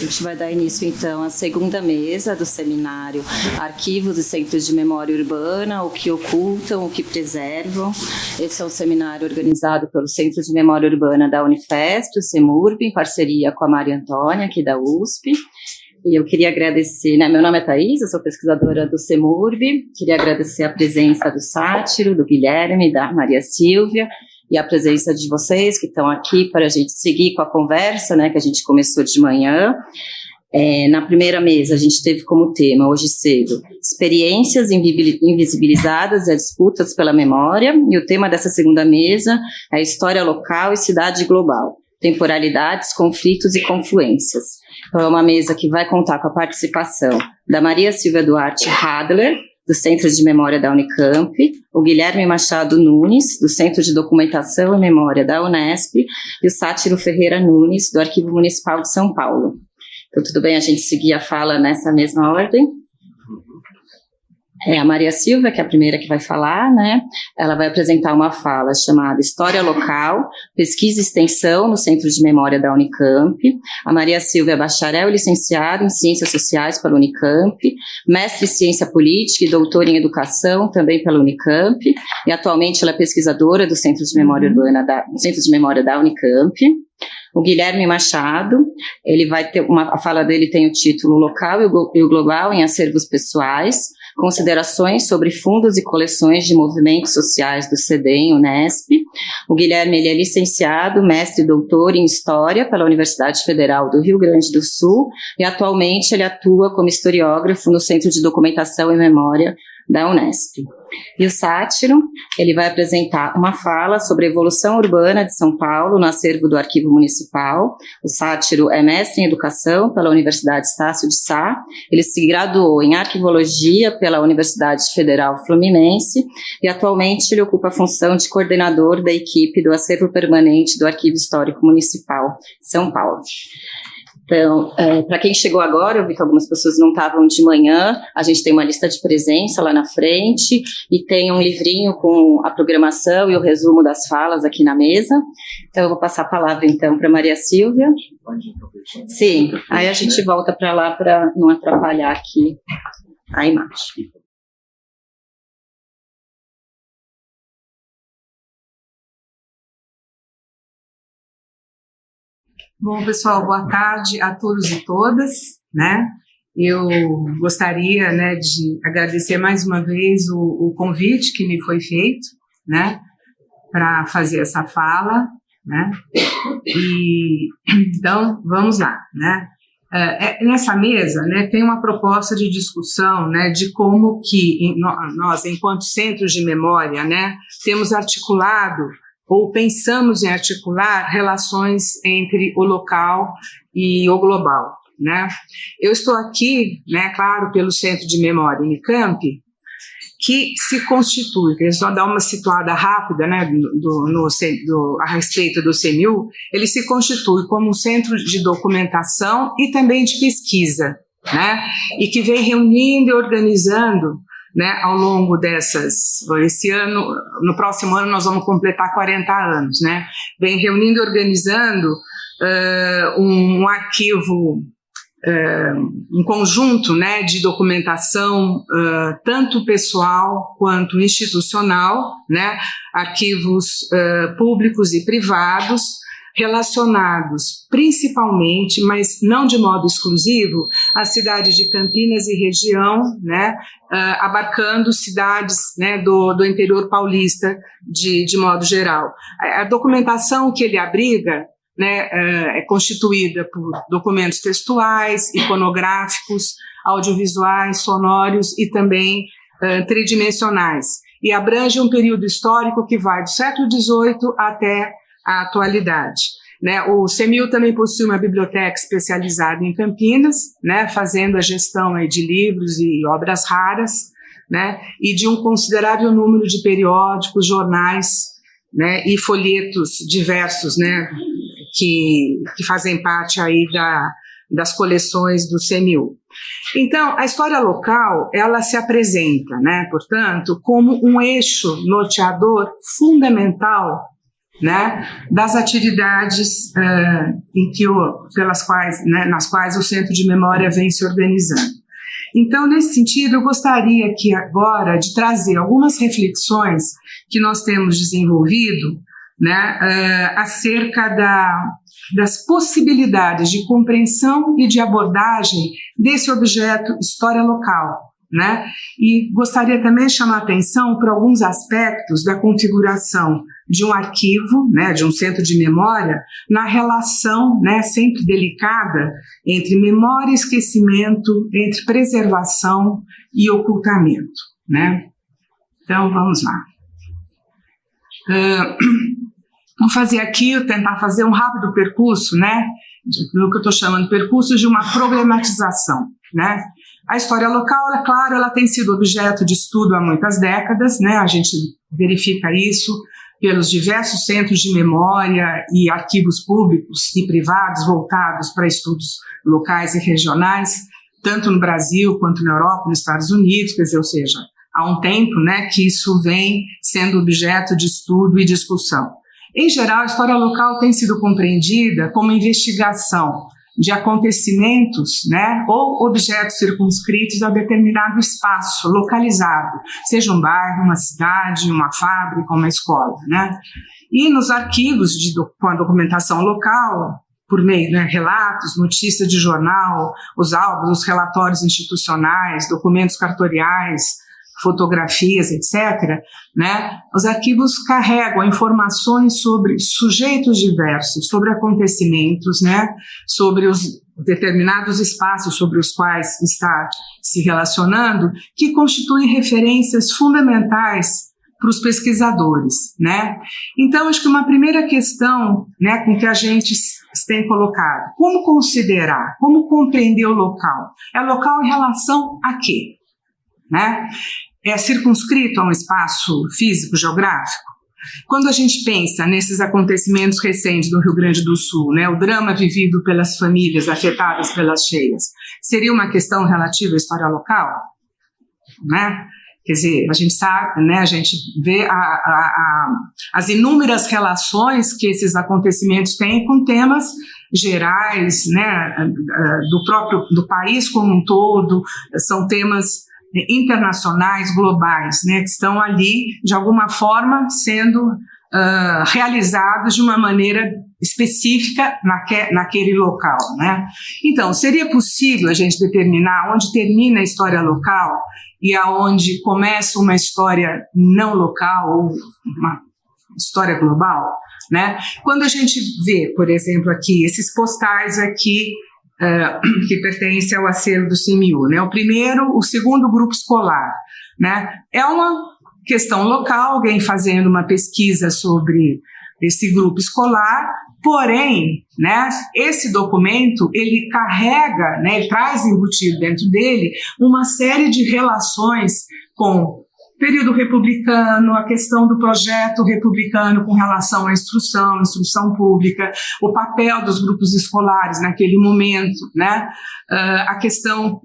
gente vai dar início, então, à segunda mesa do seminário Arquivos e Centros de Memória Urbana, o que ocultam, o que preservam. Esse é um seminário organizado pelo Centro de Memória Urbana da Unifesp, o CEMURB, em parceria com a Maria Antônia, aqui da USP. E eu queria agradecer, né, meu nome é Thaís, eu sou pesquisadora do CEMURB, queria agradecer a presença do Sátiro, do Guilherme, da Maria Silvia, e a presença de vocês que estão aqui para a gente seguir com a conversa, né, que a gente começou de manhã. Na primeira mesa, a gente teve como tema, hoje cedo, experiências invisibilizadas e disputas pela memória, e o tema dessa segunda mesa é história local e cidade global, temporalidades, conflitos e confluências. Então, é uma mesa que vai contar com a participação da Maria Silvia Duarte Hadler, do Centro de Memória da Unicamp, o Guilherme Machado Nunes, do Centro de Documentação e Memória da Unesp, e o Sátiro Ferreira Nunes, do Arquivo Municipal de São Paulo. Então, tudo bem a gente seguir a fala nessa mesma ordem? A Maria Silvia, que é a primeira que vai falar, né? Ela vai apresentar uma fala chamada História Local, Pesquisa e Extensão no Centro de Memória da Unicamp. A Maria Silvia é bacharel e licenciada em Ciências Sociais pela Unicamp, mestre em Ciência Política e doutora em Educação também pela Unicamp, e atualmente ela é pesquisadora do Centro de Memória Urbana Centro de Memória da Unicamp. O Guilherme Machado, ele vai ter a fala dele tem o título Local e o Global em Acervos Pessoais, considerações sobre fundos e coleções de movimentos sociais do CEDEM, Unesp. O Guilherme ele é licenciado, mestre e doutor em História pela Universidade Federal do Rio Grande do Sul e atualmente ele atua como historiógrafo no Centro de Documentação e Memória da Unesp. E o Sátiro, ele vai apresentar uma fala sobre a evolução urbana de São Paulo no acervo do Arquivo Municipal. O Sátiro é mestre em Educação pela Universidade Estácio de Sá, ele se graduou em Arquivologia pela Universidade Federal Fluminense e atualmente ele ocupa a função de coordenador da equipe do Acervo Permanente do Arquivo Histórico Municipal de São Paulo. Então, para quem chegou agora, eu vi que algumas pessoas não estavam de manhã, a gente tem uma lista de presença lá na frente e tem um livrinho com a programação e o resumo das falas aqui na mesa. Então, eu vou passar a palavra, então, para Maria Silvia. Sim, aí a gente volta para lá para não atrapalhar aqui a imagem. Bom, pessoal, boa tarde a todos e todas, né? Eu gostaria, né, de agradecer mais uma vez o convite que me foi feito, né, para fazer essa fala, né? E então, vamos lá, né? Nessa mesa, né, tem uma proposta de discussão, né, de como que nós, enquanto centros de memória, né, temos articulado ou pensamos em articular relações entre o local e o global, né? Eu estou aqui, né, claro, pelo Centro de Memória Unicamp, que se constitui, queria só dar uma situada rápida, né, a respeito do CEMIU, ele se constitui como um centro de documentação e também de pesquisa, né, e que vem reunindo e organizando, né, ao longo esse ano, no próximo ano nós vamos completar 40 anos, né, vem reunindo e organizando um arquivo, um conjunto, né, de documentação, tanto pessoal quanto institucional, né, arquivos públicos e privados, relacionados principalmente, mas não de modo exclusivo, à cidade de Campinas e região, né, abarcando cidades, né, do interior paulista de modo geral. A documentação que ele abriga, né, é constituída por documentos textuais, iconográficos, audiovisuais, sonoros e também tridimensionais, e abrange um período histórico que vai do século XVIII até a atualidade, né? O CEMIU também possui uma biblioteca especializada em Campinas, né, fazendo a gestão aí de livros e obras raras, né, e de um considerável número de periódicos, jornais, né, e folhetos diversos, né, que fazem parte aí das coleções do CEMIU. Então, a história local, ela se apresenta, né, portanto, como um eixo norteador fundamental né, das atividades nas quais o Centro de Memória vem se organizando. Então, nesse sentido, eu gostaria aqui agora de trazer algumas reflexões que nós temos desenvolvido, né, acerca das possibilidades de compreensão e de abordagem desse objeto história local, né? E gostaria também de chamar a atenção para alguns aspectos da configuração de um arquivo, né, de um centro de memória, na relação, né, sempre delicada entre memória e esquecimento, entre preservação e ocultamento, né? Então, vamos lá. Vou fazer aqui, tentar fazer um rápido percurso, né, do que eu estou chamando de percurso de uma problematização, né? A história local, é claro, ela tem sido objeto de estudo há muitas décadas, né? A gente verifica isso pelos diversos centros de memória e arquivos públicos e privados voltados para estudos locais e regionais, tanto no Brasil quanto na Europa, nos Estados Unidos, quer dizer, ou seja, há um tempo, né, que isso vem sendo objeto de estudo e discussão. Em geral, a história local tem sido compreendida como investigação de acontecimentos, né, ou objetos circunscritos a determinado espaço localizado, seja um bairro, uma cidade, uma fábrica, uma escola, né? E nos arquivos com a documentação local, por meio, né, relatos, notícias de jornal, os álbuns, os relatórios institucionais, documentos cartoriais, fotografias, etc., né, os arquivos carregam informações sobre sujeitos diversos, sobre acontecimentos, né, sobre os determinados espaços sobre os quais está se relacionando, que constituem referências fundamentais para os pesquisadores, né? Então, acho que uma primeira questão, né, com que a gente tem colocado, como considerar, como compreender o local? É local em relação a quê? Né? É circunscrito a um espaço físico, geográfico? Quando a gente pensa nesses acontecimentos recentes do Rio Grande do Sul, né, o drama vivido pelas famílias afetadas pelas cheias, seria uma questão relativa à história local? Né? Quer dizer, a gente sabe, né, a gente vê as inúmeras relações que esses acontecimentos têm com temas gerais, né, do país como um todo, são temas internacionais, globais, né, que estão ali, de alguma forma, sendo realizados de uma maneira específica naquele local, né? Então, seria possível a gente determinar onde termina a história local e aonde começa uma história não local ou uma história global, né? Quando a gente vê, por exemplo, aqui, esses postais aqui, que pertence ao acervo do CMU, né? O segundo grupo escolar, né? É uma questão local, alguém fazendo uma pesquisa sobre esse grupo escolar, porém, né, esse documento, ele carrega, né, ele traz embutido dentro dele uma série de relações com período republicano, a questão do projeto republicano com relação à instrução pública, o papel dos grupos escolares naquele momento, né? A questão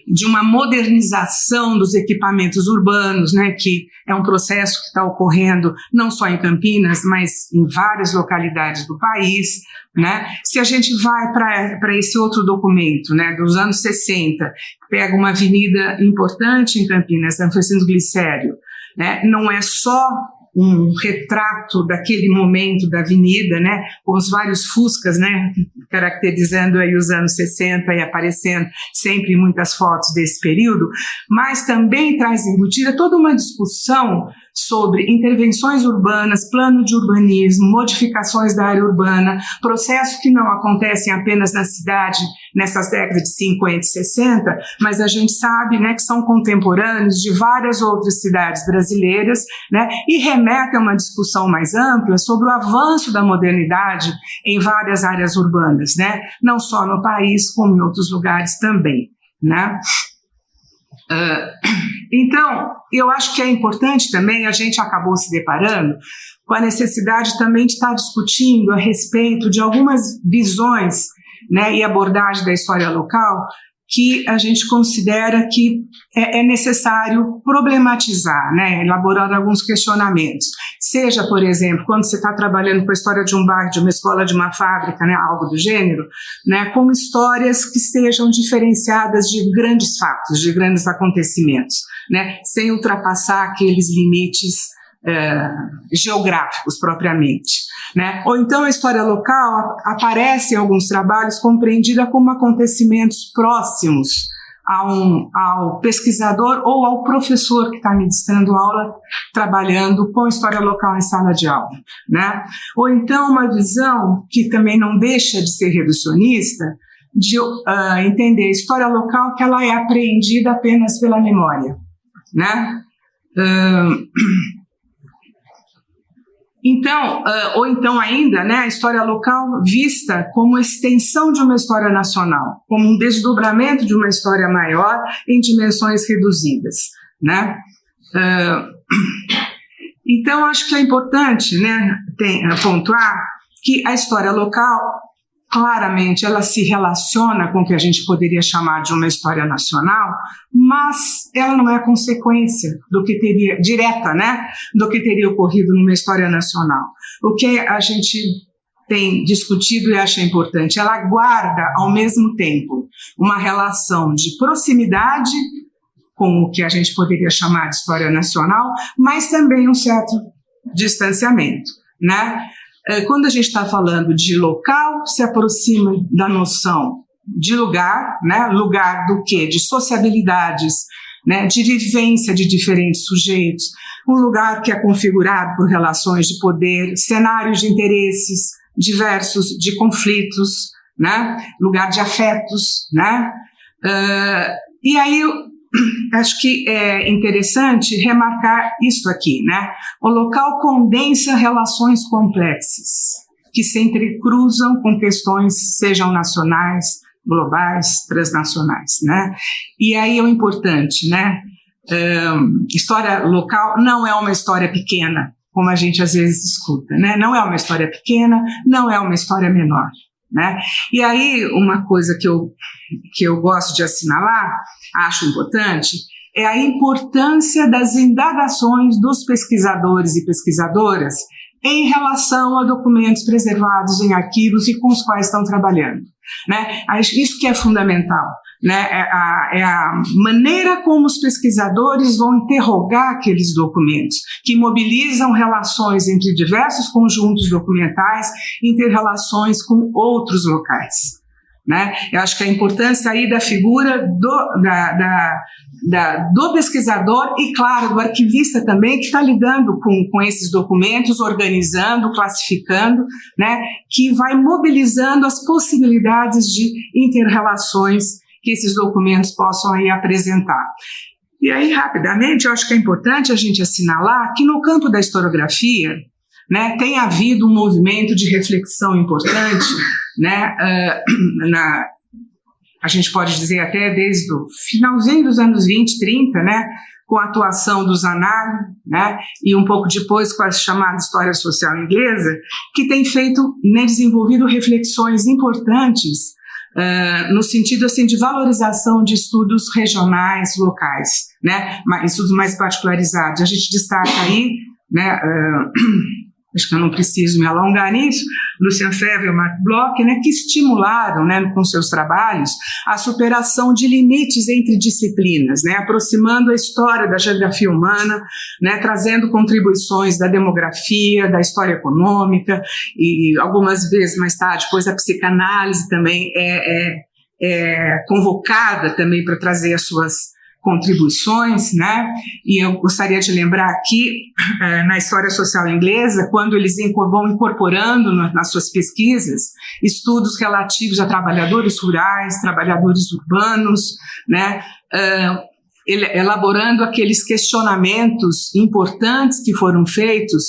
de uma modernização dos equipamentos urbanos, né, que é um processo que está ocorrendo não só em Campinas, mas em várias localidades do país, né? Se a gente vai para esse outro documento, né, dos anos 60, pega uma avenida importante em Campinas, São Francisco Glicério, né, não é só um retrato daquele momento da avenida, né, com os vários fuscas, né, caracterizando aí os anos 60 e aparecendo sempre muitas fotos desse período, mas também traz embutida toda uma discussão sobre intervenções urbanas, plano de urbanismo, modificações da área urbana, processos que não acontecem apenas na cidade nessas décadas de 50 e 60, mas a gente sabe, né, que são contemporâneos de várias outras cidades brasileiras, né, e remetem a uma discussão mais ampla sobre o avanço da modernidade em várias áreas urbanas, né, não só no país, como em outros lugares também, né. Então, eu acho que é importante também, a gente acabou se deparando com a necessidade também de estar discutindo a respeito de algumas visões, né, e abordagem da história local que a gente considera que é necessário problematizar, né, elaborar alguns questionamentos. Seja, por exemplo, quando você está trabalhando com a história de um bar, de uma escola, de uma fábrica, né, algo do gênero, né, como histórias que sejam diferenciadas de grandes fatos, de grandes acontecimentos, né, sem ultrapassar aqueles limites geográficos propriamente, né? Ou então a história local aparece em alguns trabalhos compreendida como acontecimentos próximos ao pesquisador ou ao professor que está ministrando aula, trabalhando com história local em sala de aula, né? Ou então uma visão que também não deixa de ser reducionista, de entender a história local que ela é apreendida apenas pela memória, né? Então, ou então ainda, né, a história local vista como extensão de uma história nacional, como um desdobramento de uma história maior em dimensões reduzidas, né? Então, acho que é importante, né, pontuar que a história local, claramente, ela se relaciona com o que a gente poderia chamar de uma história nacional, mas ela não é a consequência do que teria, direta, né, do que teria ocorrido numa história nacional. O que a gente tem discutido e acha importante, ela guarda, ao mesmo tempo, uma relação de proximidade com o que a gente poderia chamar de história nacional, mas também um certo distanciamento, né? Quando a gente está falando de local, se aproxima da noção de lugar, né? Lugar do quê? De sociabilidades, né? De vivência de diferentes sujeitos, um lugar que é configurado por relações de poder, cenários de interesses diversos, de conflitos, né? Lugar de afetos, né? E aí acho que é interessante remarcar isso aqui, né? O local condensa relações complexas que se entrecruzam com questões, sejam nacionais, globais, transnacionais, né? E aí é o importante, né? História local não é uma história pequena, como a gente às vezes escuta, né? Não é uma história pequena, não é uma história menor, né? E aí uma coisa que eu gosto de assinalar, acho importante, é a importância das indagações dos pesquisadores e pesquisadoras em relação a documentos preservados em arquivos e com os quais estão trabalhando, né? Isso que é fundamental, né? É a maneira como os pesquisadores vão interrogar aqueles documentos, que mobilizam relações entre diversos conjuntos documentais, interrelações com outros locais, né? Eu acho que a importância aí da figura do pesquisador e, claro, do arquivista também, que está lidando com esses documentos, organizando, classificando, né? Que vai mobilizando as possibilidades de interrelações que esses documentos possam aí apresentar. E aí, rapidamente, eu acho que é importante a gente assinalar que no campo da historiografia, né, tem havido um movimento de reflexão importante, né, a gente pode dizer até desde o finalzinho dos anos 20, 30, né, com a atuação do Zanar, né, e um pouco depois com a chamada história social inglesa, que tem feito, né, desenvolvido reflexões importantes no sentido assim, de valorização de estudos regionais, locais, né, estudos mais particularizados. A gente destaca aí, né, acho que eu não preciso me alongar nisso, Lucian Febvre e Marc Bloch, né, que estimularam, né, com seus trabalhos a superação de limites entre disciplinas, né, aproximando a história da geografia humana, né, trazendo contribuições da demografia, da história econômica e algumas vezes mais tarde, depois a psicanálise também é convocada também para trazer as suas contribuições, né? E eu gostaria de lembrar aqui, na história social inglesa, quando eles vão incorporando nas suas pesquisas estudos relativos a trabalhadores rurais, trabalhadores urbanos, né? Elaborando aqueles questionamentos importantes que foram feitos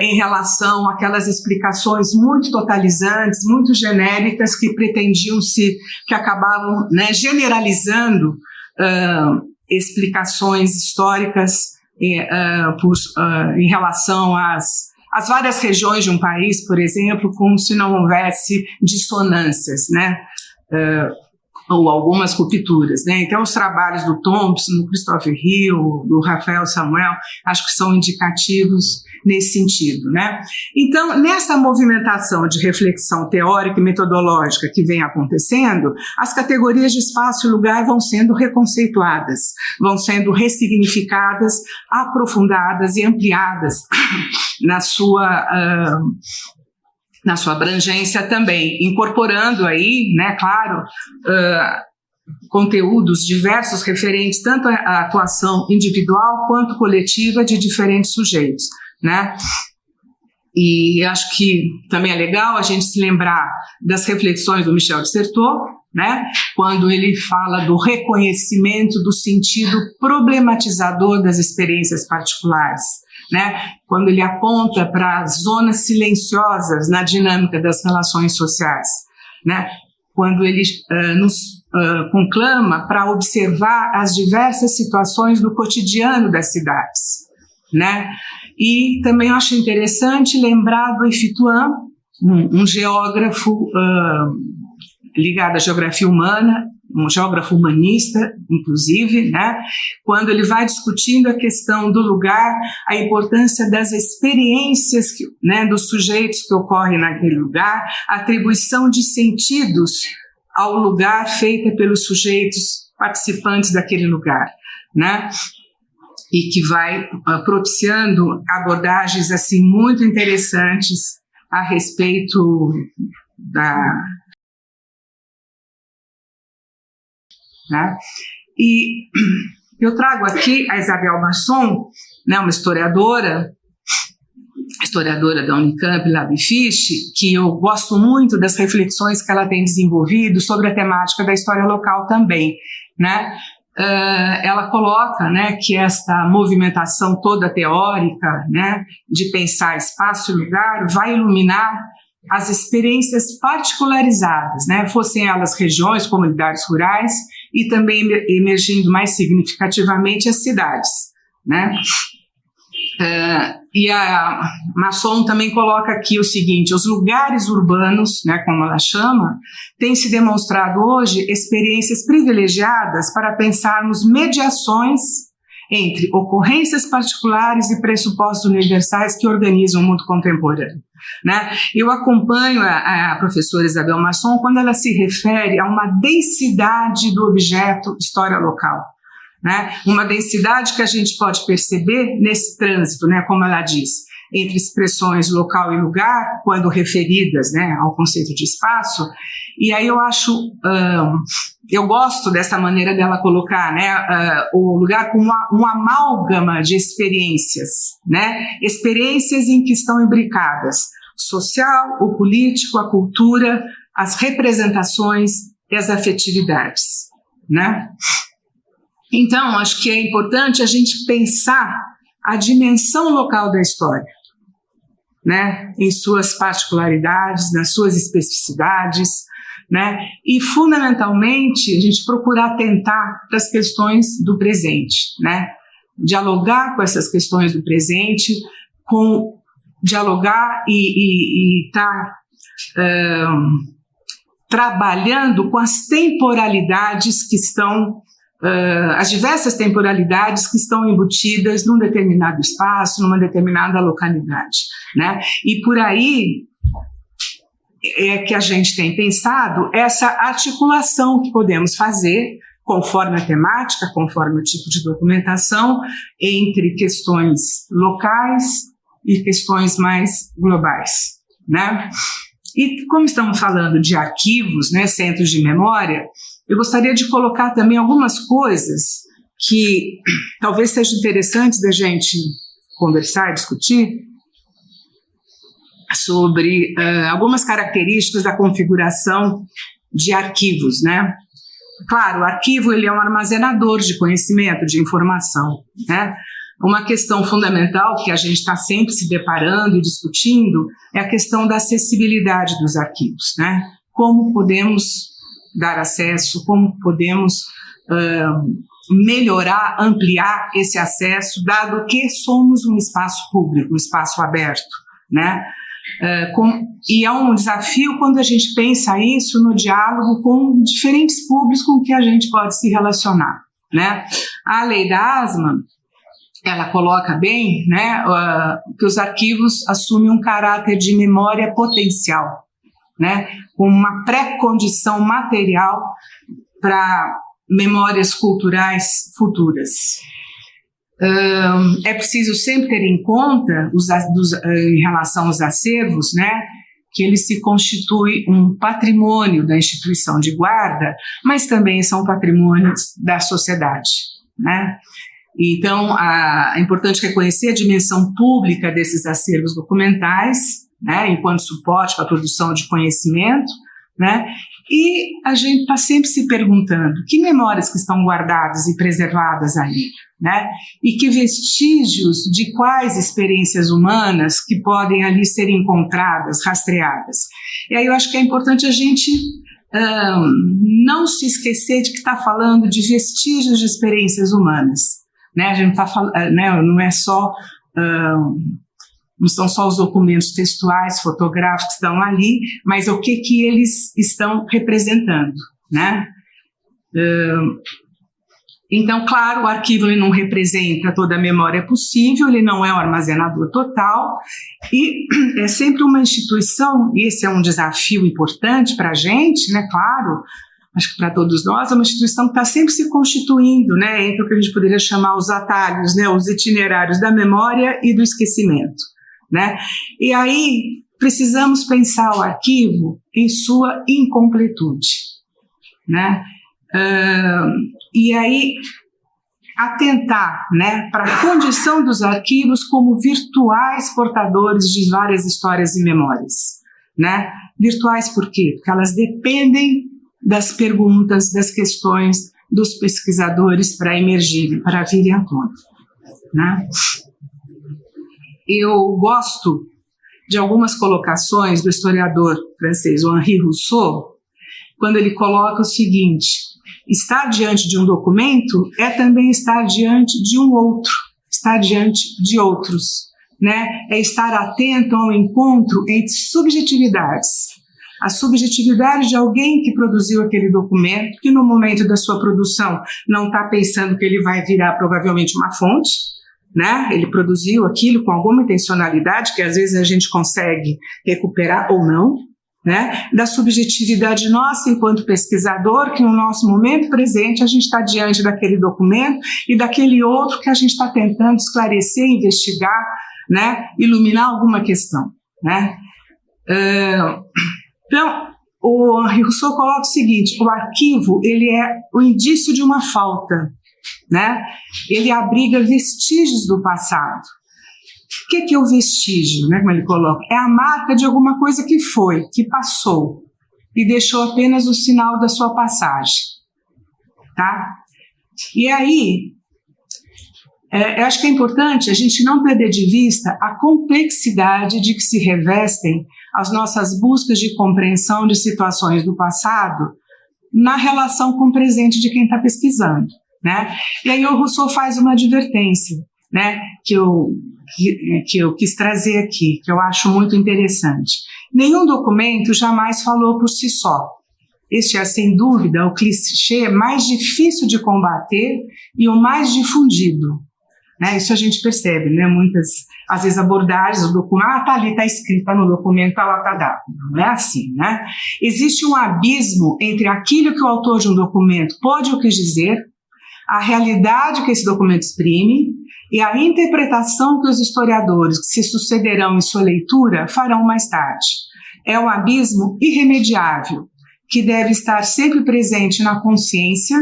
em relação àquelas explicações muito totalizantes, muito genéricas, que que acabavam, né, generalizando explicações históricas em relação às várias regiões de um país, por exemplo, como se não houvesse dissonâncias, né? ou algumas rupturas, né? Então, os trabalhos do Thompson, do Christopher Hill, do Rafael Samuel, acho que são indicativos nesse sentido, né? Então, nessa movimentação de reflexão teórica e metodológica que vem acontecendo, as categorias de espaço e lugar vão sendo reconceituadas, vão sendo ressignificadas, aprofundadas e ampliadas na sua abrangência também, incorporando aí, né, claro, conteúdos diversos referentes tanto à atuação individual quanto coletiva de diferentes sujeitos, né? E acho que também é legal a gente se lembrar das reflexões do Michel de Certeau, né, quando ele fala do reconhecimento do sentido problematizador das experiências particulares, né, quando ele aponta para as zonas silenciosas na dinâmica das relações sociais, né, quando ele nos conclama para observar as diversas situações do cotidiano das cidades, né. E também eu acho interessante lembrar do Efituan, um geógrafo ligado à geografia humana, um geógrafo humanista, inclusive, né, quando ele vai discutindo a questão do lugar, a importância das experiências, né, dos sujeitos que ocorrem naquele lugar, a atribuição de sentidos ao lugar feita pelos sujeitos participantes daquele lugar, né, e que vai propiciando abordagens assim muito interessantes a respeito né? E eu trago aqui a Isabel Masson, né, uma historiadora da Unicamp, Lab Fish, que eu gosto muito das reflexões que ela tem desenvolvido sobre a temática da história local também, né? Ela coloca, né, que esta movimentação toda teórica, né, de pensar espaço e lugar vai iluminar as experiências particularizadas, né, fossem elas regiões, comunidades rurais e também emergindo mais significativamente as cidades, né. E a Masson também coloca aqui o seguinte: os lugares urbanos, né, como ela chama, têm se demonstrado hoje experiências privilegiadas para pensarmos mediações entre ocorrências particulares e pressupostos universais que organizam o mundo contemporâneo, né? Eu acompanho a professora Isabel Masson quando ela se refere a uma densidade do objeto história local, né? Uma densidade que a gente pode perceber nesse trânsito, né, como ela diz, entre expressões local e lugar, quando referidas, né, ao conceito de espaço. E aí eu acho, eu gosto dessa maneira dela colocar, né, o lugar como um amálgama de experiências, né, experiências em que estão imbricadas social, o político, a cultura, as representações e as afetividades, né. Então, acho que é importante a gente pensar a dimensão local da história, né, em suas particularidades, nas suas especificidades, né, e fundamentalmente a gente procurar atentar para as questões do presente, né, dialogar com essas questões do presente, dialogar e estar trabalhando com as temporalidades que estão as diversas temporalidades que estão embutidas num determinado espaço, numa determinada localidade, né? E por aí é que a gente tem pensado essa articulação que podemos fazer, conforme a temática, conforme o tipo de documentação, entre questões locais e questões mais globais, né? E como estamos falando de arquivos, né, centros de memória, eu gostaria de colocar também algumas coisas que talvez sejam interessantes da gente conversar, discutir, sobre algumas características da configuração de arquivos, né? Claro, o arquivo ele é um armazenador de conhecimento, de informação, né? Uma questão fundamental que a gente está sempre se deparando e discutindo é a questão da acessibilidade dos arquivos, né? Como podemos dar acesso, como podemos melhorar, ampliar esse acesso, dado que somos um espaço público, um espaço aberto, né? E é um desafio quando a gente pensa isso no diálogo com diferentes públicos com que a gente pode se relacionar, né? A lei da ASMA, ela coloca bem, né, que os arquivos assumem um caráter de memória potencial, né, com uma pré-condição material para memórias culturais futuras. É preciso sempre ter em conta, em relação aos acervos, né, que ele se constitui um patrimônio da instituição de guarda, mas também são patrimônios da sociedade, né? Então, é importante reconhecer a dimensão pública desses acervos documentais, né, enquanto suporte para a produção de conhecimento, né, e a gente está sempre se perguntando que memórias que estão guardadas e preservadas ali, né, e que vestígios de quais experiências humanas que podem ali ser encontradas, rastreadas. E aí eu acho que é importante a gente não se esquecer de que está falando de vestígios de experiências humanas. Né, a gente está falando, né, não são só os documentos textuais, fotográficos que estão ali, mas o que eles estão representando, né? Então, claro, o arquivo ele não representa toda a memória possível, ele não é um armazenador total, e é sempre uma instituição, e esse é um desafio importante para a gente, né, claro, acho que para todos nós, é uma instituição que está sempre se constituindo, né, entre o que a gente poderia chamar os atalhos, né, os itinerários da memória e do esquecimento, né? E aí precisamos pensar o arquivo em sua incompletude, né? E aí atentar, né, para a condição dos arquivos como virtuais portadores de várias histórias e memórias, né? Virtuais por quê? Porque elas dependem das perguntas, das questões dos pesquisadores para emergirem, para virem à tona, né? Eu gosto de algumas colocações do historiador francês Henri Rousseau, quando ele coloca o seguinte: estar diante de um documento é também estar diante de um outro, estar diante de outros, né? É estar atento ao encontro entre subjetividades. A subjetividade de alguém que produziu aquele documento, que no momento da sua produção não está pensando que ele vai virar provavelmente uma fonte, né? Ele produziu aquilo com alguma intencionalidade, que às vezes a gente consegue recuperar ou não, né? Da subjetividade nossa enquanto pesquisador, que no nosso momento presente a gente está diante daquele documento e daquele outro que a gente está tentando esclarecer, investigar, né? Iluminar alguma questão, né? Então, o Henri Rousseau coloca o seguinte: o arquivo ele é o indício de uma falta, né? Ele abriga vestígios do passado. O que é o vestígio, né, como ele coloca? É a marca de alguma coisa que foi, que passou, e deixou apenas o sinal da sua passagem, tá? E aí, eu acho que é importante a gente não perder de vista a complexidade de que se revestem as nossas buscas de compreensão de situações do passado na relação com o presente de quem está pesquisando, né? E aí o Rousseau faz uma advertência, né, que eu quis trazer aqui, que eu acho muito interessante. Nenhum documento jamais falou por si só. Este é, sem dúvida, o clichê mais difícil de combater e o mais difundido, né? Isso a gente percebe, né? Muitas, às vezes, abordagens do documento, tá ali, está escrito no documento, tá lá, tá dado. Não é assim, né? Existe um abismo entre aquilo que o autor de um documento pode ou quis dizer, a realidade que esse documento exprime e a interpretação que os historiadores que se sucederão em sua leitura farão mais tarde. É um abismo irremediável, que deve estar sempre presente na consciência,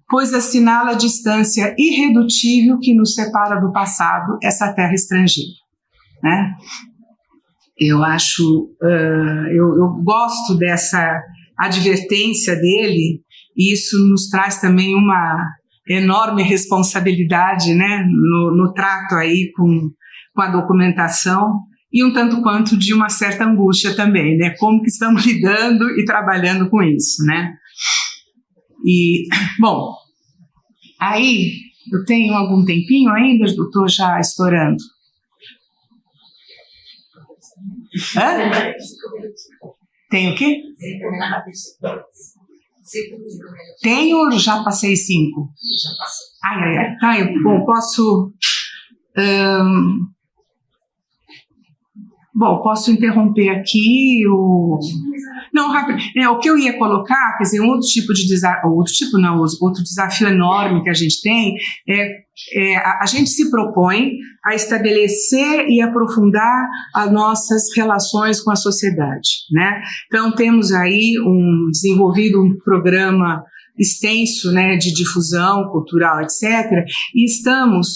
pois assinala a distância irredutível que nos separa do passado, essa terra estrangeira, né? Eu acho, eu gosto dessa advertência dele, e isso nos traz também uma enorme responsabilidade, né, no trato aí com a documentação, e um tanto quanto de uma certa angústia também, né, como que estamos lidando e trabalhando com isso, né. E, bom, aí eu tenho algum tempinho ainda, eu estou já estourando. Hã? Tem o quê? Tem ou já passei 5? Ai. Tá, bom, posso... posso interromper aqui o... Não, rápido. O que eu ia colocar, quer dizer, outro desafio enorme que a gente tem a gente se propõe a estabelecer e aprofundar as nossas relações com a sociedade, né? Então, temos aí desenvolvido um programa extenso, né, de difusão cultural, etc., e estamos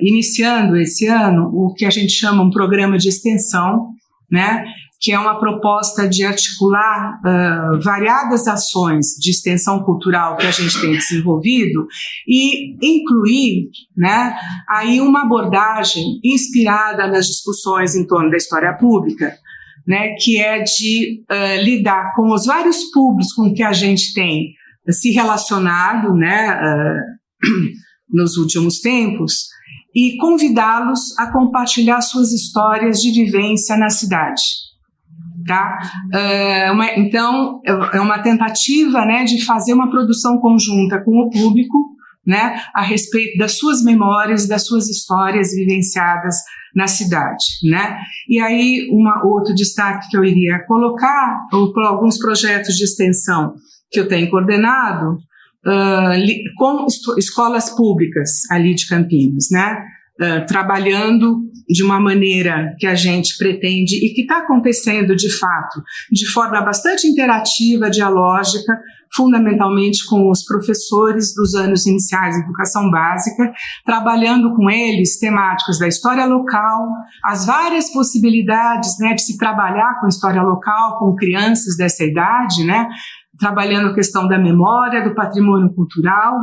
iniciando esse ano o que a gente chama um programa de extensão, né, que é uma proposta de articular variadas ações de extensão cultural que a gente tem desenvolvido e incluir, né, aí uma abordagem inspirada nas discussões em torno da história pública, né, que é de lidar com os vários públicos com que a gente tem se relacionado, né, nos últimos tempos, e convidá-los a compartilhar suas histórias de vivência na cidade. Tá? Então, é uma tentativa, né, de fazer uma produção conjunta com o público, né, a respeito das suas memórias, das suas histórias vivenciadas na cidade, né? E aí, outro destaque que eu iria colocar, alguns projetos de extensão que eu tenho coordenado, com escolas públicas ali de Campinas, né? Trabalhando de uma maneira que a gente pretende e que está acontecendo de fato, de forma bastante interativa, dialógica, fundamentalmente com os professores dos anos iniciais de educação básica, trabalhando com eles temáticas da história local, as várias possibilidades, né, de se trabalhar com história local, com crianças dessa idade, né, trabalhando a questão da memória, do patrimônio cultural,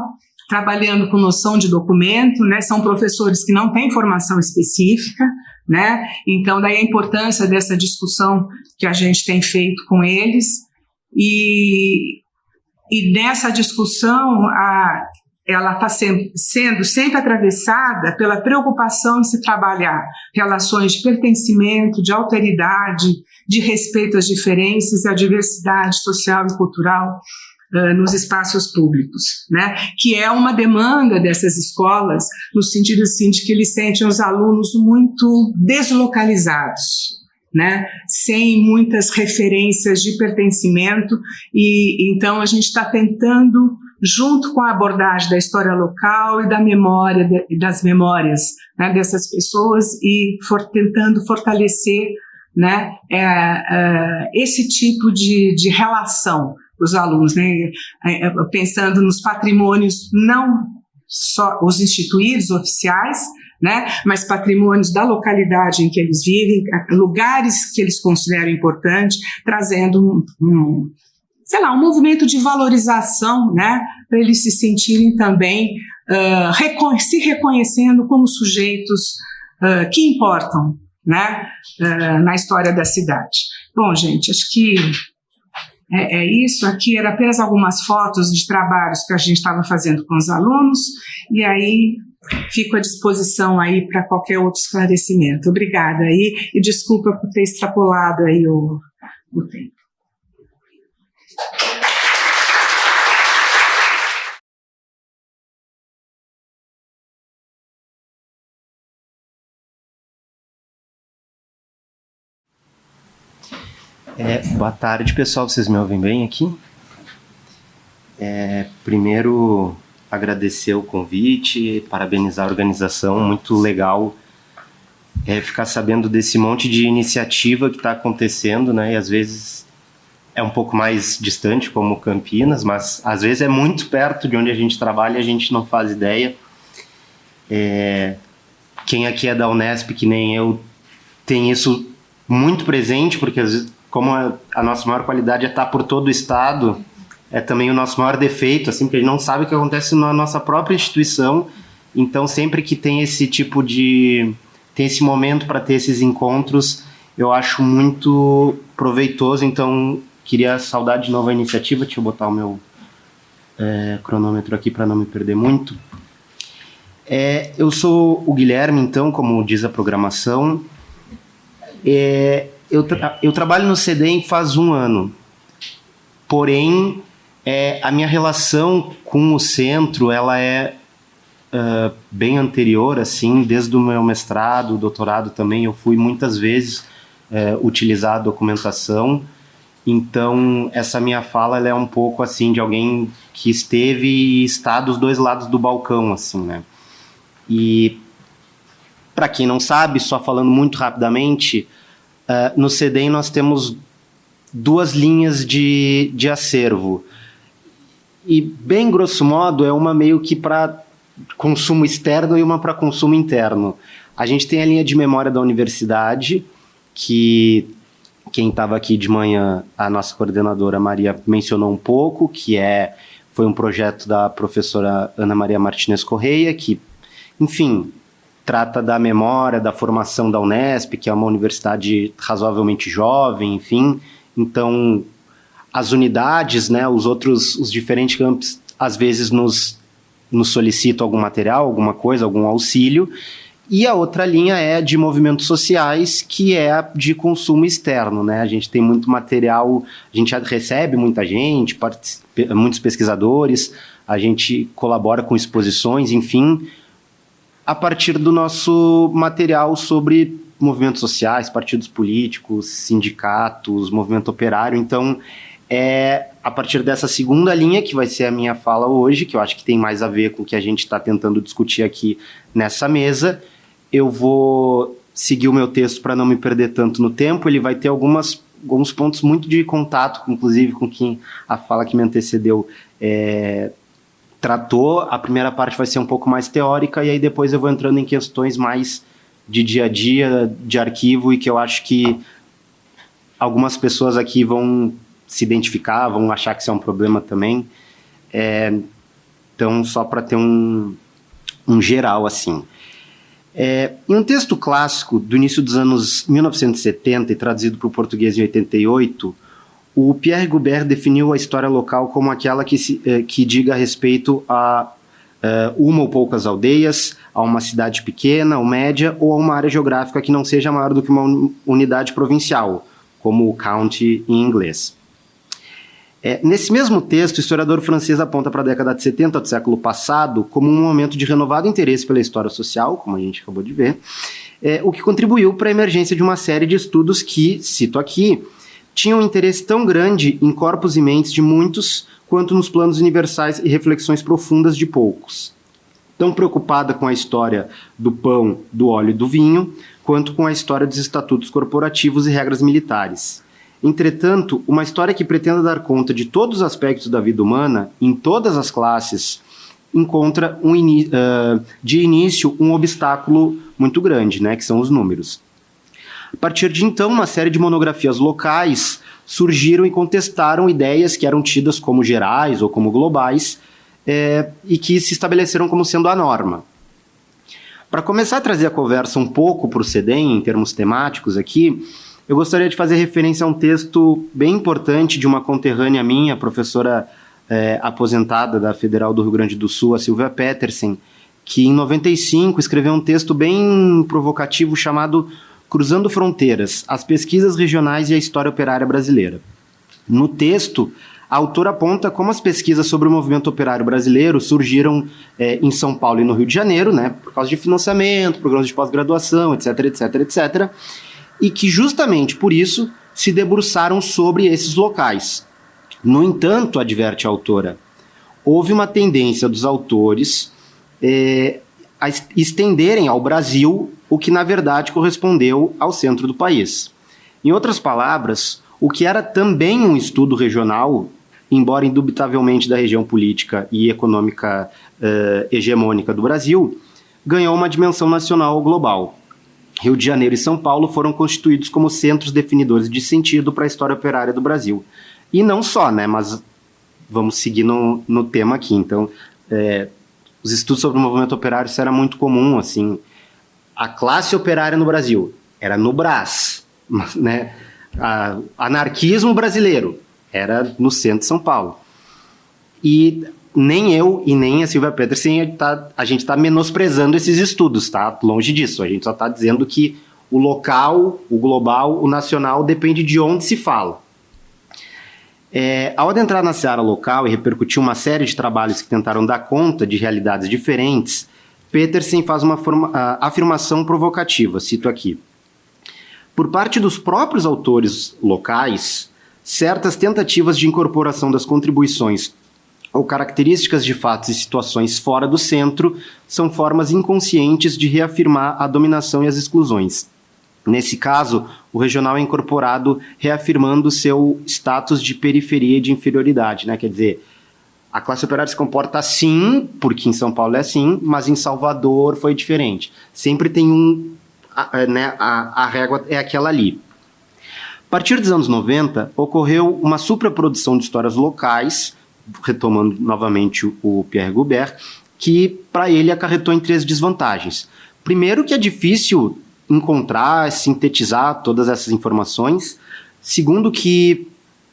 trabalhando com noção de documento, né? São professores que não têm formação específica, né? Então, daí a importância dessa discussão que a gente tem feito com eles. E nessa discussão, ela está sendo sempre atravessada pela preocupação em se trabalhar relações de pertencimento, de alteridade, de respeito às diferenças e à diversidade social e cultural nos espaços públicos, né? Que é uma demanda dessas escolas, no sentido assim, de que eles sentem os alunos muito deslocalizados, né? Sem muitas referências de pertencimento, e então a gente está tentando, junto com a abordagem da história local e da memória, das memórias, né, dessas pessoas, e tentando fortalecer, né, esse tipo de relação dos alunos, né, pensando nos patrimônios, não só os instituídos, oficiais, né, mas patrimônios da localidade em que eles vivem, lugares que eles consideram importantes, trazendo um movimento de valorização, né, para eles se sentirem também se reconhecendo como sujeitos que importam, né, na história da cidade. Bom, gente, acho que é isso. Aqui eram apenas algumas fotos de trabalhos que a gente estava fazendo com os alunos, e aí fico à disposição aí para qualquer outro esclarecimento. Obrigada aí, e desculpa por ter extrapolado aí o tempo. Boa tarde, pessoal. Vocês me ouvem bem aqui? Primeiro, agradecer o convite, parabenizar a organização. Muito legal ficar sabendo desse monte de iniciativa que está acontecendo, né? E às vezes é um pouco mais distante, como Campinas, mas às vezes é muito perto de onde a gente trabalha e a gente não faz ideia. Quem aqui é da Unesp, que nem eu, tem isso muito presente, porque às vezes, como a nossa maior qualidade é estar por todo o estado, é também o nosso maior defeito, assim, porque a gente não sabe o que acontece na nossa própria instituição. Então, sempre que tem esse tipo de... tem esse momento para ter esses encontros, eu acho muito proveitoso. Então, queria saudar de novo a iniciativa. Deixa eu botar o meu cronômetro aqui para não me perder muito. Eu sou o Guilherme, então, como diz a programação. Eu trabalho no CEDEM faz 1 ano, porém a minha relação com o centro ela é bem anterior, assim, desde o meu mestrado, doutorado também, eu fui muitas vezes utilizar a documentação. Então essa minha fala ela é um pouco assim de alguém que esteve e está dos 2 lados do balcão, assim, né? E para quem não sabe, só falando muito rapidamente, no CEDEM nós temos 2 linhas de acervo. E, bem grosso modo, é uma meio que para consumo externo e uma para consumo interno. A gente tem a linha de memória da universidade, que quem estava aqui de manhã, a nossa coordenadora Maria mencionou um pouco, que foi um projeto da professora Ana Maria Martínez Correia, que, enfim, trata da memória, da formação da Unesp, que é uma universidade razoavelmente jovem, enfim. Então, as unidades, né, os diferentes campos, às vezes nos solicitam algum material, alguma coisa, algum auxílio. E a outra linha é de movimentos sociais, que é de consumo externo, né? A gente tem muito material, a gente já recebe muita gente, muitos pesquisadores, a gente colabora com exposições, enfim, a partir do nosso material sobre movimentos sociais, partidos políticos, sindicatos, movimento operário. Então, a partir dessa segunda linha, que vai ser a minha fala hoje, que eu acho que tem mais a ver com o que a gente está tentando discutir aqui nessa mesa, eu vou seguir o meu texto para não me perder tanto no tempo. Ele vai ter alguns pontos muito de contato, inclusive com quem a fala que me antecedeu tratou. A primeira parte vai ser um pouco mais teórica, e aí depois eu vou entrando em questões mais de dia a dia, de arquivo, e que eu acho que algumas pessoas aqui vão se identificar, vão achar que isso é um problema também. Então, só para ter um geral, assim. Em um texto clássico do início dos anos 1970 e traduzido para o português em 88, o Pierre Goubert definiu a história local como aquela que diga respeito a uma ou poucas aldeias, a uma cidade pequena ou média, ou a uma área geográfica que não seja maior do que uma unidade provincial, como o county em inglês. Nesse mesmo texto, o historiador francês aponta para a década de 70 do século passado como um momento de renovado interesse pela história social, como a gente acabou de ver, o que contribuiu para a emergência de uma série de estudos que, cito aqui, tinham um interesse tão grande em corpos e mentes de muitos quanto nos planos universais e reflexões profundas de poucos. Tão preocupada com a história do pão, do óleo e do vinho, quanto com a história dos estatutos corporativos e regras militares. Entretanto, uma história que pretenda dar conta de todos os aspectos da vida humana, em todas as classes, encontra de início um obstáculo muito grande, né, que são os números. A partir de então, uma série de monografias locais surgiram e contestaram ideias que eram tidas como gerais ou como globais, e que se estabeleceram como sendo a norma. Para começar a trazer a conversa um pouco para o CEDEM, em termos temáticos aqui, eu gostaria de fazer referência a um texto bem importante de uma conterrânea minha, professora aposentada da Federal do Rio Grande do Sul, a Silvia Petersen, que em 95 escreveu um texto bem provocativo chamado Cruzando Fronteiras, as pesquisas regionais e a história operária brasileira. No texto, a autora aponta como as pesquisas sobre o movimento operário brasileiro surgiram em São Paulo e no Rio de Janeiro, né, por causa de financiamento, programas de pós-graduação, etc., etc., etc., e que justamente por isso se debruçaram sobre esses locais. No entanto, adverte a autora, houve uma tendência dos autores a estenderem ao Brasil o que na verdade correspondeu ao centro do país. Em outras palavras, o que era também um estudo regional, embora indubitavelmente da região política e econômica hegemônica do Brasil, ganhou uma dimensão nacional ou global. Rio de Janeiro e São Paulo foram constituídos como centros definidores de sentido para a história operária do Brasil. E não só, né, mas vamos seguir no tema aqui. Então, os estudos sobre o movimento operário, isso era muito comum, assim. A classe operária no Brasil era no Brás, né? Anarquismo brasileiro era no centro de São Paulo. E nem eu e nem a Silvia Petersen, a gente está menosprezando esses estudos, tá? Longe disso. A gente só está dizendo que o local, o global, o nacional, depende de onde se fala. Ao adentrar na seara local e repercutir uma série de trabalhos que tentaram dar conta de realidades diferentes, Petersen faz uma afirmação provocativa, cito aqui. Por parte dos próprios autores locais, certas tentativas de incorporação das contribuições ou características de fatos e situações fora do centro são formas inconscientes de reafirmar a dominação e as exclusões. Nesse caso, o regional é incorporado reafirmando seu status de periferia e de inferioridade, né? Quer dizer, a classe operária se comporta assim, porque em São Paulo é assim, mas em Salvador foi diferente. Sempre tem a régua é aquela ali. A partir dos anos 90, ocorreu uma supraprodução de histórias locais, retomando novamente o Pierre Goubert, que para ele acarretou em 3 desvantagens. Primeiro, que é difícil encontrar, sintetizar todas essas informações. Segundo, que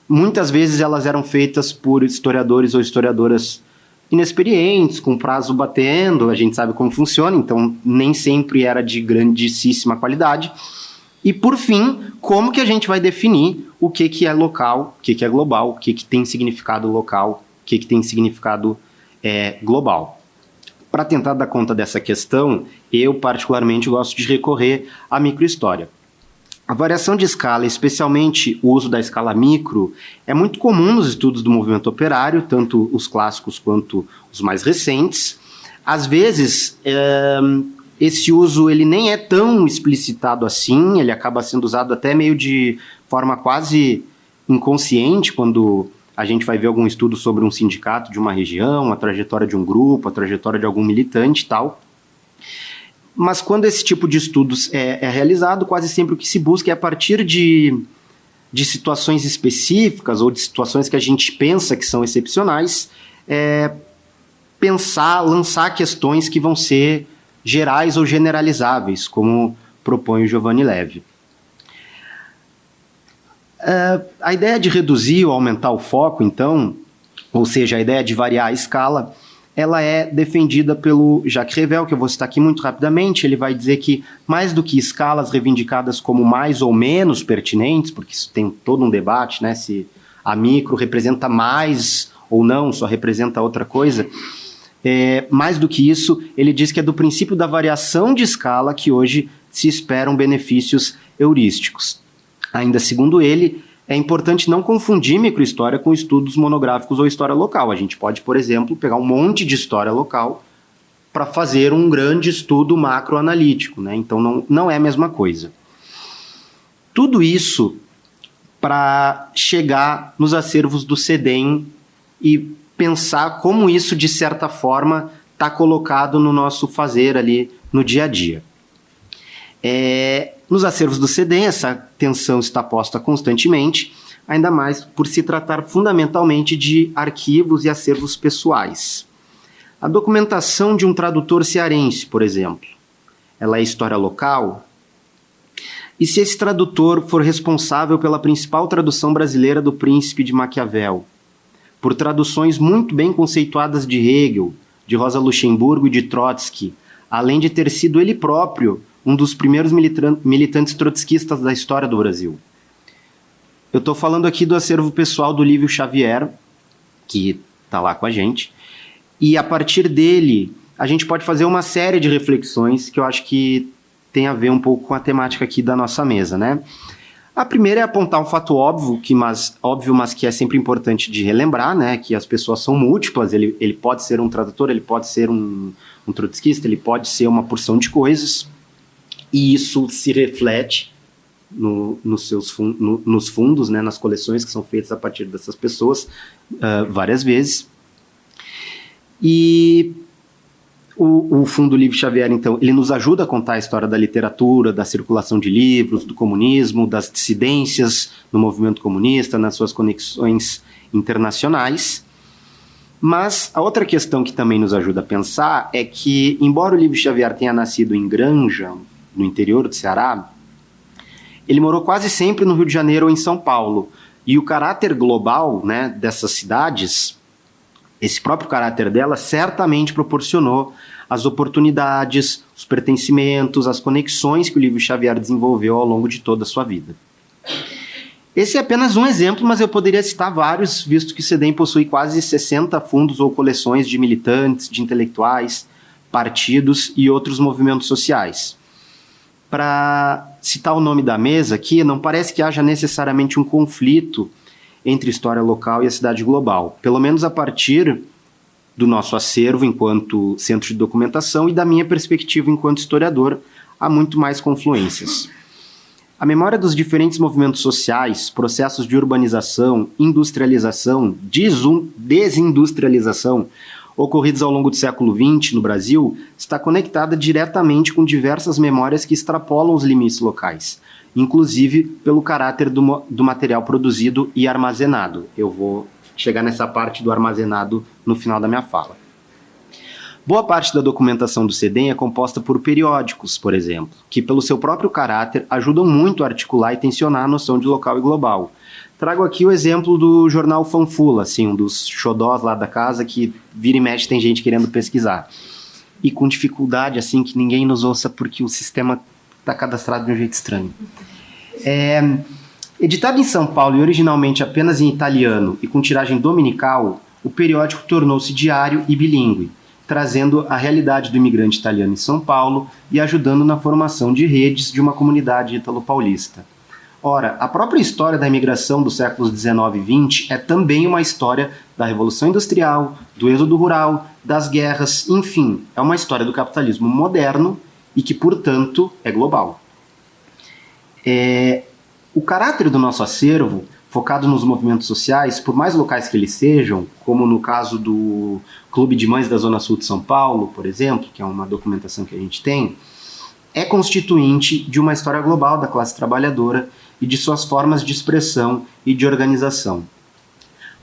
muitas vezes elas eram feitas por historiadores ou historiadoras inexperientes, com prazo batendo, a gente sabe como funciona, então nem sempre era de grandíssima qualidade. E, por fim, como que a gente vai definir o que é local, o que é global, o que tem significado local, o que tem significado global. Para tentar dar conta dessa questão, eu particularmente gosto de recorrer à microhistória. A variação de escala, especialmente o uso da escala micro, é muito comum nos estudos do movimento operário, tanto os clássicos quanto os mais recentes. Às vezes, esse uso ele nem é tão explicitado assim, ele acaba sendo usado até meio de forma quase inconsciente, quando a gente vai ver algum estudo sobre um sindicato de uma região, a trajetória de um grupo, a trajetória de algum militante e tal. Mas quando esse tipo de estudos é realizado, quase sempre o que se busca é, a partir de situações específicas ou de situações que a gente pensa que são excepcionais, lançar questões que vão ser gerais ou generalizáveis, como propõe o Giovanni Levi. A ideia de reduzir ou aumentar o foco, então, ou seja, a ideia de variar a escala, ela é defendida pelo Jacques Revel, que eu vou citar aqui muito rapidamente. Ele vai dizer que, mais do que escalas reivindicadas como mais ou menos pertinentes, porque isso tem todo um debate, né, se a micro representa mais ou não, só representa outra coisa, mais do que isso, ele diz que é do princípio da variação de escala que hoje se esperam benefícios heurísticos. Ainda segundo ele, é importante não confundir microhistória com estudos monográficos ou história local. A gente pode, por exemplo, pegar um monte de história local para fazer um grande estudo macroanalítico, né? Então não é a mesma coisa. Tudo isso para chegar nos acervos do CEDEM e pensar como isso, de certa forma, está colocado no nosso fazer ali no dia a dia. Nos acervos do CEDEM, essa tensão está posta constantemente, ainda mais por se tratar fundamentalmente de arquivos e acervos pessoais. A documentação de um tradutor cearense, por exemplo, ela é história local? E se esse tradutor for responsável pela principal tradução brasileira do Príncipe de Maquiavel, por traduções muito bem conceituadas de Hegel, de Rosa Luxemburgo e de Trotsky, além de ter sido ele próprio um dos primeiros militantes trotskistas da história do Brasil. Eu estou falando aqui do acervo pessoal do Lívio Xavier, que está lá com a gente, e a partir dele a gente pode fazer uma série de reflexões que eu acho que tem a ver um pouco com a temática aqui da nossa mesa, né? A primeira é apontar um fato óbvio, mas que é sempre importante de relembrar, né? Que as pessoas são múltiplas, ele pode ser um tradutor, ele pode ser um trotskista, ele pode ser uma porção de coisas, e isso se reflete nos fundos, né, nas coleções que são feitas a partir dessas pessoas várias vezes. E o Fundo Lívio Xavier, então, ele nos ajuda a contar a história da literatura, da circulação de livros, do comunismo, das dissidências no movimento comunista, nas suas conexões internacionais. Mas a outra questão que também nos ajuda a pensar é que, embora o Lívio Xavier tenha nascido em Granja, no interior do Ceará, ele morou quase sempre no Rio de Janeiro ou em São Paulo. E o caráter global, né, dessas cidades, esse próprio caráter dela, certamente proporcionou as oportunidades, os pertencimentos, as conexões que o Lívio Xavier desenvolveu ao longo de toda a sua vida. Esse é apenas um exemplo, mas eu poderia citar vários, visto que o CEDEM possui quase 60 fundos ou coleções de militantes, de intelectuais, partidos e outros movimentos sociais. Para citar o nome da mesa aqui, não parece que haja necessariamente um conflito entre história local e a cidade global, pelo menos a partir do nosso acervo enquanto centro de documentação e da minha perspectiva enquanto historiador, há muito mais confluências. A memória dos diferentes movimentos sociais, processos de urbanização, industrialização, desindustrialização, ocorridos ao longo do século XX no Brasil, está conectada diretamente com diversas memórias que extrapolam os limites locais, inclusive pelo caráter do material produzido e armazenado. Eu vou chegar nessa parte do armazenado no final da minha fala. Boa parte da documentação do CEDEM é composta por periódicos, por exemplo, que pelo seu próprio caráter ajudam muito a articular e tensionar a noção de local e global. Trago aqui o exemplo do jornal Fanfula, assim, um dos xodós lá da casa que vira e mexe tem gente querendo pesquisar. E com dificuldade, assim, que ninguém nos ouça porque o sistema está cadastrado de um jeito estranho. Editado em São Paulo e originalmente apenas em italiano e com tiragem dominical, o periódico tornou-se diário e bilíngue, trazendo a realidade do imigrante italiano em São Paulo e ajudando na formação de redes de uma comunidade ítalo-paulista. Ora, a própria história da imigração dos séculos XIX e XX é também uma história da Revolução Industrial, do êxodo rural, das guerras, enfim, é uma história do capitalismo moderno e que, portanto, é global. O caráter do nosso acervo, focado nos movimentos sociais, por mais locais que eles sejam, como no caso do Clube de Mães da Zona Sul de São Paulo, por exemplo, que é uma documentação que a gente tem, é constituinte de uma história global da classe trabalhadora e de suas formas de expressão e de organização.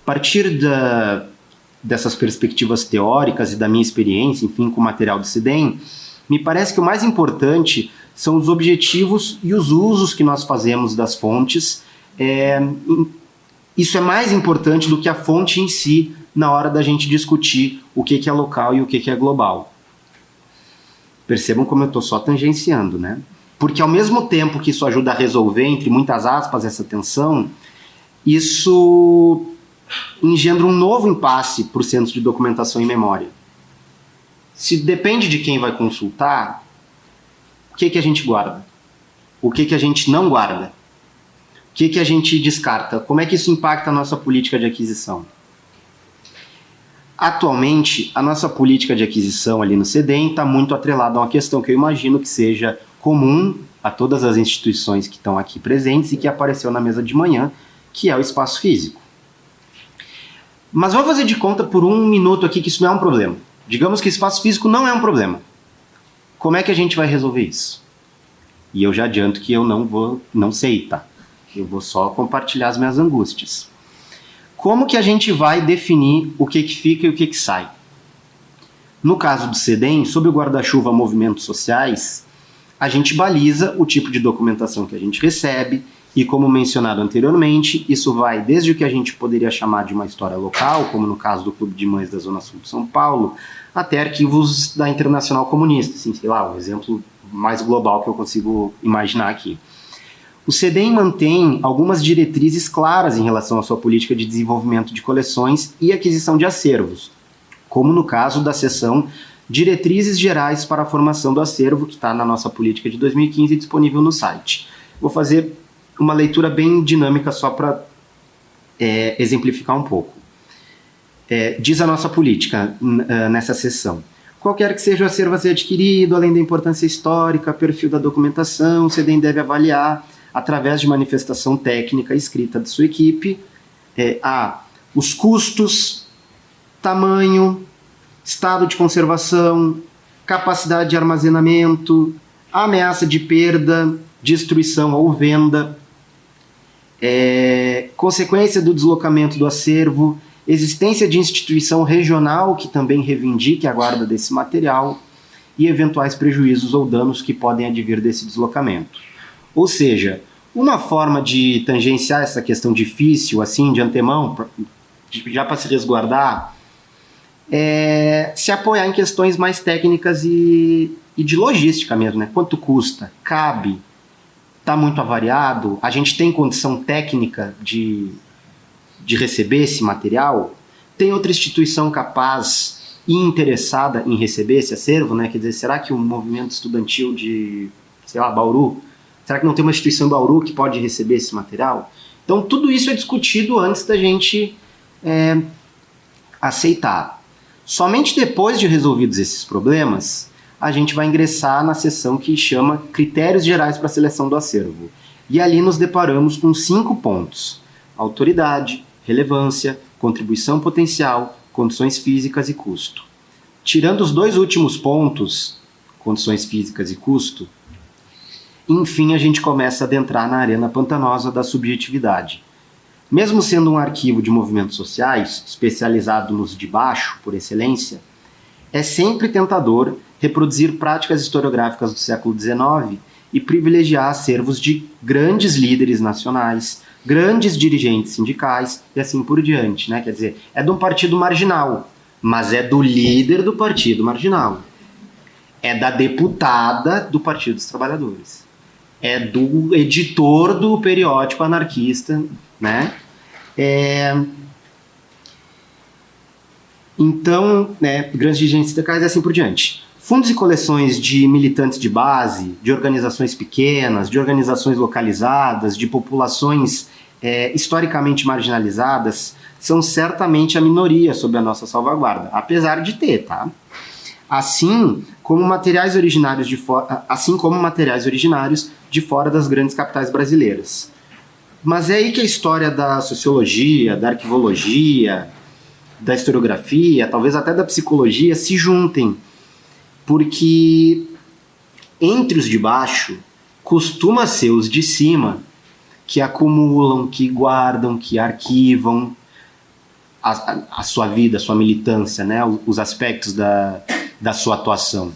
A partir dessas perspectivas teóricas e da minha experiência, enfim, com o material do CEDEM, me parece que o mais importante são os objetivos e os usos que nós fazemos das fontes. Isso é mais importante do que a fonte em si na hora da gente discutir o que é local e o que é global. Percebam como eu estou só tangenciando, né? Porque ao mesmo tempo que isso ajuda a resolver, entre muitas aspas, essa tensão, isso engendra um novo impasse para o Centro de Documentação e Memória. Se depende de quem vai consultar, o que a gente guarda? O que a gente não guarda? O que a gente descarta? Como é que isso impacta a nossa política de aquisição? Atualmente, a nossa política de aquisição ali no CEDEM está muito atrelada a uma questão que eu imagino que seja comum a todas as instituições que estão aqui presentes e que apareceu na mesa de manhã, que é o espaço físico. Mas vamos fazer de conta por um minuto aqui que isso não é um problema. Digamos que o espaço físico não é um problema. Como é que a gente vai resolver isso? E eu já adianto que eu não sei, tá? Eu vou só compartilhar as minhas angústias. Como que a gente vai definir o que fica e o que sai? No caso do CEDEM, sob o guarda-chuva movimentos sociais, a gente baliza o tipo de documentação que a gente recebe e, como mencionado anteriormente, isso vai desde o que a gente poderia chamar de uma história local, como no caso do Clube de Mães da Zona Sul de São Paulo, até arquivos da Internacional Comunista, assim, sei lá, o exemplo mais global que eu consigo imaginar aqui. O CEDEM mantém algumas diretrizes claras em relação à sua política de desenvolvimento de coleções e aquisição de acervos, como no caso da seção Diretrizes Gerais para a Formação do Acervo, que está na nossa política de 2015 disponível no site. Vou fazer uma leitura bem dinâmica só para exemplificar um pouco. Diz a nossa política nessa seção. Qualquer que seja o acervo a ser adquirido, além da importância histórica, perfil da documentação, o CEDEM deve avaliar, através de manifestação técnica escrita de sua equipe, os custos, tamanho, estado de conservação, capacidade de armazenamento, ameaça de perda, destruição ou venda, consequência do deslocamento do acervo, existência de instituição regional que também reivindique a guarda desse material e eventuais prejuízos ou danos que podem advir desse deslocamento. Ou seja, uma forma de tangenciar essa questão difícil, assim, de antemão, já para se resguardar, se apoiar em questões mais técnicas e de logística mesmo, né? Quanto custa? Cabe? Está muito avariado? A gente tem condição técnica de receber esse material? Tem outra instituição capaz e interessada em receber esse acervo, né? Quer dizer, será que o movimento estudantil de, sei lá, Bauru, será que não tem uma instituição em Bauru que pode receber esse material? Então, tudo isso é discutido antes da gente aceitar. Somente depois de resolvidos esses problemas, a gente vai ingressar na seção que chama Critérios Gerais para a Seleção do Acervo. E ali nos deparamos com 5 pontos: autoridade, relevância, contribuição potencial, condições físicas e custo. Tirando os 2 últimos pontos, condições físicas e custo, enfim a gente começa a adentrar na arena pantanosa da subjetividade. Mesmo sendo um arquivo de movimentos sociais, especializado nos de baixo, por excelência, é sempre tentador reproduzir práticas historiográficas do século XIX e privilegiar acervos de grandes líderes nacionais, grandes dirigentes sindicais e assim por diante, né? Quer dizer, é de um partido marginal, mas é do líder do partido marginal. É da deputada do Partido dos Trabalhadores. É do editor do periódico anarquista, né? Então, grandes dirigentes sindicais e assim por diante. Fundos e coleções de militantes de base, de organizações pequenas, de organizações localizadas, de populações historicamente marginalizadas, são certamente a minoria sob a nossa salvaguarda, apesar de ter, tá? Assim como materiais originários de fora das grandes capitais brasileiras. Mas é aí que a história da sociologia, da arquivologia, da historiografia, talvez até da psicologia, se juntem. Porque entre os de baixo, costuma ser os de cima que acumulam, que guardam, que arquivam a sua vida, a sua militância, né? Os aspectos da sua atuação.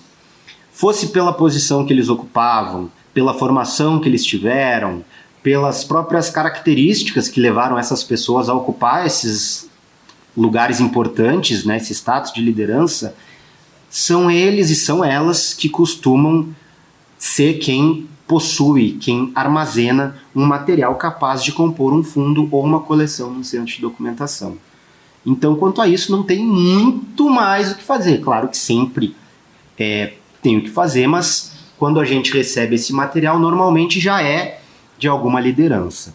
Fosse pela posição que eles ocupavam, pela formação que eles tiveram, pelas próprias características que levaram essas pessoas a ocupar esses lugares importantes, né, esse status de liderança, são eles e são elas que costumam ser quem possui, quem armazena um material capaz de compor um fundo ou uma coleção num centro de documentação. Então, quanto a isso, não tem muito mais o que fazer. Claro que sempre tem o que fazer, mas quando a gente recebe esse material, normalmente já é de alguma liderança.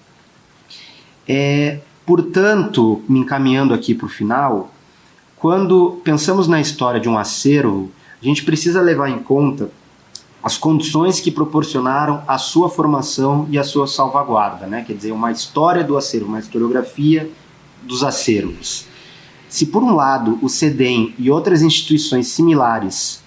Portanto, me encaminhando aqui para o final, quando pensamos na história de um acervo, a gente precisa levar em conta as condições que proporcionaram a sua formação e a sua salvaguarda, né? Quer dizer, uma história do acervo, uma historiografia dos acervos. Se por um lado o CEDEM e outras instituições similares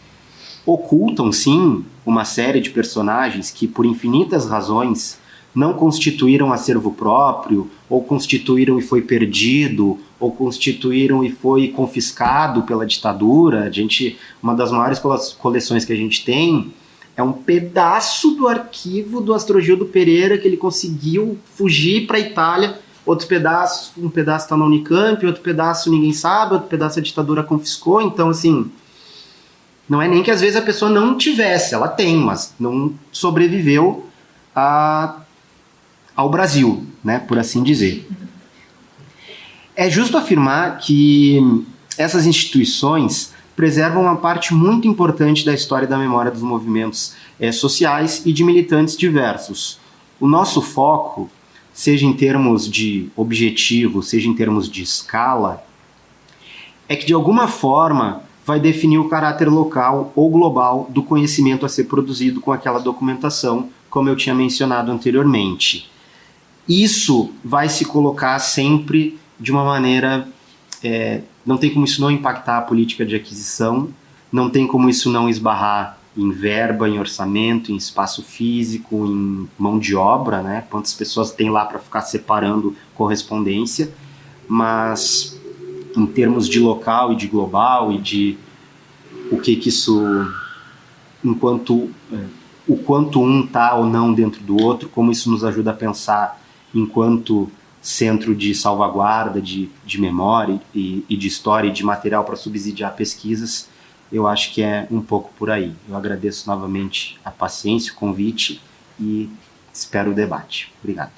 ocultam, sim, uma série de personagens que, por infinitas razões, não constituíram acervo próprio, ou constituíram e foi perdido, ou constituíram e foi confiscado pela ditadura. Uma das maiores coleções que a gente tem é um pedaço do arquivo do Astrogildo Pereira que ele conseguiu fugir para a Itália. Um pedaço está na Unicamp, outro pedaço ninguém sabe, outro pedaço a ditadura confiscou. Então, assim, não é nem que às vezes a pessoa não tivesse, ela tem, mas não sobreviveu ao Brasil, né, por assim dizer. É justo afirmar que essas instituições preservam uma parte muito importante da história da memória dos movimentos sociais e de militantes diversos. O nosso foco, seja em termos de objetivo, seja em termos de escala, é que de alguma forma vai definir o caráter local ou global do conhecimento a ser produzido com aquela documentação, como eu tinha mencionado anteriormente. Isso vai se colocar sempre de uma maneira... não tem como isso não impactar a política de aquisição, não tem como isso não esbarrar em verba, em orçamento, em espaço físico, em mão de obra, né? Quantas pessoas tem lá para ficar separando correspondência, mas em termos de local e de global e de o que isso... o quanto um está ou não dentro do outro, como isso nos ajuda a pensar enquanto centro de salvaguarda de memória e de história e de material para subsidiar pesquisas, eu acho que é um pouco por aí. Eu agradeço novamente a paciência, o convite e espero o debate. Obrigado.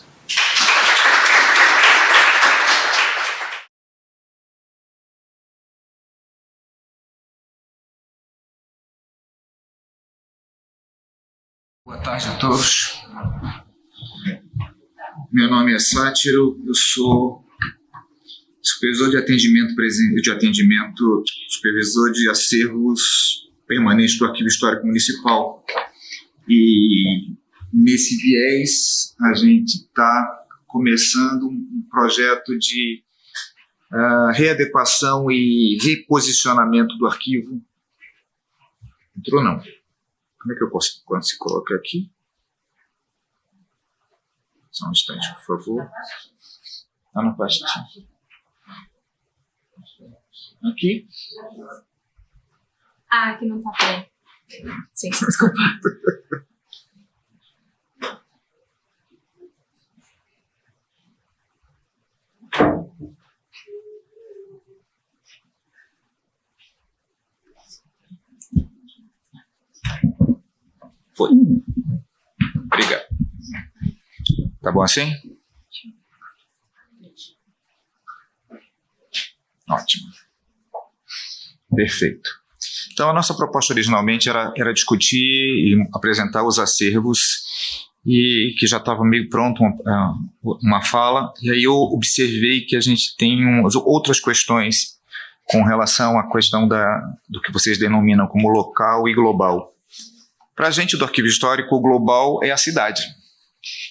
Boa tarde a todos. Meu nome é Sátiro, eu sou supervisor de supervisor de acervos permanentes do Arquivo Histórico Municipal. E nesse viés a gente está começando um projeto de readequação e reposicionamento do arquivo. Entrou não? Como é que eu posso, quando se coloca aqui? Só um instante, por favor. Na pastinha. Aqui. Aqui não tá bem. Sim, desculpa. Foi. Obrigado. Tá bom assim? Ótimo. Perfeito. Então, a nossa proposta originalmente era discutir e apresentar os acervos, e que já estava meio pronto uma fala, e aí eu observei que a gente tem outras questões com relação à questão do que vocês denominam como local e global. Para a gente do Arquivo Histórico, o global é a cidade.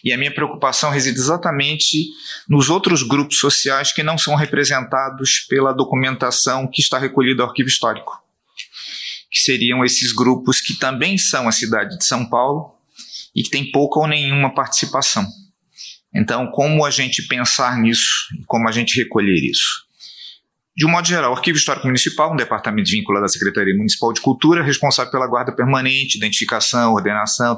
E a minha preocupação reside exatamente nos outros grupos sociais que não são representados pela documentação que está recolhida ao Arquivo Histórico, que seriam esses grupos que também são a cidade de São Paulo e que tem pouca ou nenhuma participação. Então, como a gente pensar nisso, como a gente recolher isso? De um modo geral, o Arquivo Histórico Municipal, um departamento vinculado à Secretaria Municipal de Cultura, responsável pela guarda permanente, identificação, ordenação,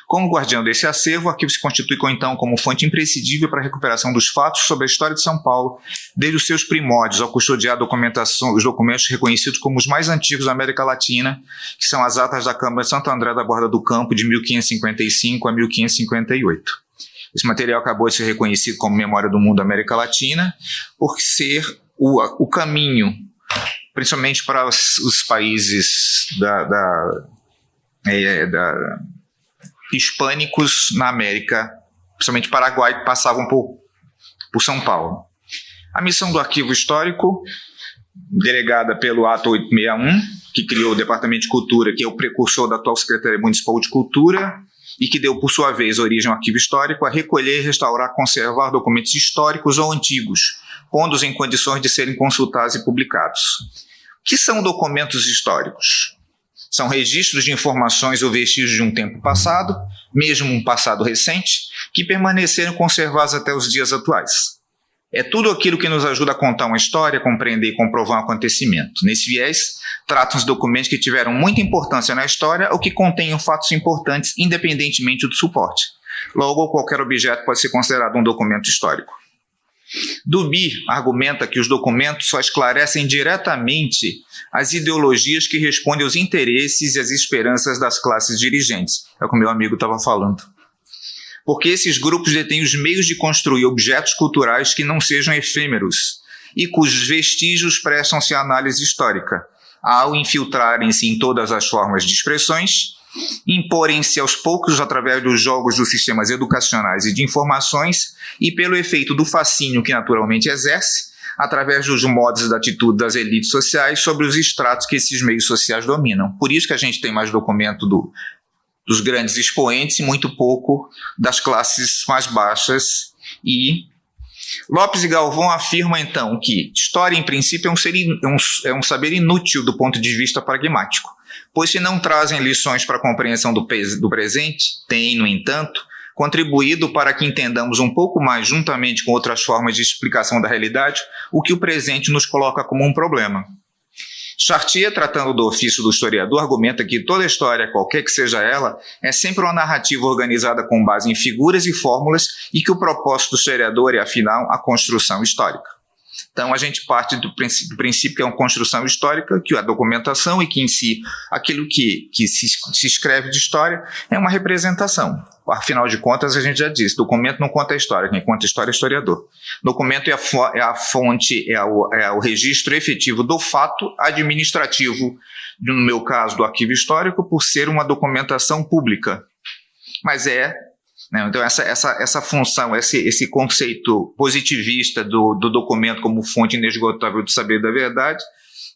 Como guardião desse acervo, o arquivo se constitui, então, como fonte imprescindível para a recuperação dos fatos sobre a história de São Paulo, desde os seus primórdios, ao custodiar os documentos reconhecidos como os mais antigos da América Latina, que são as atas da Câmara de Santo André da Borda do Campo, de 1555 a 1558. Esse material acabou de ser reconhecido como Memória do Mundo da América Latina, por ser o caminho, principalmente para os países hispânicos na América, principalmente Paraguai, que passavam por São Paulo. A missão do Arquivo Histórico, delegada pelo Ato 861, que criou o Departamento de Cultura, que é o precursor da atual Secretaria Municipal de Cultura, e que deu, por sua vez, origem ao Arquivo Histórico, a recolher, restaurar, conservar documentos históricos ou antigos, pondo-os em condições de serem consultados e publicados. O que são documentos históricos? São registros de informações ou vestígios de um tempo passado, mesmo um passado recente, que permaneceram conservados até os dias atuais. É tudo aquilo que nos ajuda a contar uma história, compreender e comprovar um acontecimento. Nesse viés, tratam-se documentos que tiveram muita importância na história ou que contenham fatos importantes independentemente do suporte. Logo, qualquer objeto pode ser considerado um documento histórico. Duby argumenta que os documentos só esclarecem diretamente as ideologias que respondem aos interesses e às esperanças das classes dirigentes. É o que o meu amigo estava falando. Porque esses grupos detêm os meios de construir objetos culturais que não sejam efêmeros e cujos vestígios prestam-se à análise histórica, ao infiltrarem-se em todas as formas de expressões, imporem-se aos poucos através dos jogos dos sistemas educacionais e de informações e pelo efeito do fascínio que naturalmente exerce, através dos modos e da atitude das elites sociais sobre os estratos que esses meios sociais dominam. Por isso que a gente tem mais documento dos grandes expoentes e muito pouco das classes mais baixas. E Lopes e Galvão afirmam, então, que história, em princípio, é um saber inútil do ponto de vista pragmático, pois se não trazem lições para a compreensão do presente, tem, no entanto, contribuído para que entendamos um pouco mais, juntamente com outras formas de explicação da realidade, o que o presente nos coloca como um problema. Chartier, tratando do ofício do historiador, argumenta que toda história, qualquer que seja ela, é sempre uma narrativa organizada com base em figuras e fórmulas e que o propósito do historiador é, afinal, a construção histórica. Então, a gente parte do princípio que é uma construção histórica, que a documentação e que, em si, aquilo que se escreve de história é uma representação. Afinal de contas, a gente já disse, documento não conta a história, quem conta a história é o historiador. Documento é a fonte, é o registro efetivo do fato administrativo, no meu caso, do arquivo histórico, por ser uma documentação pública. Mas então, essa função, esse conceito positivista do documento como fonte inesgotável do saber e da verdade,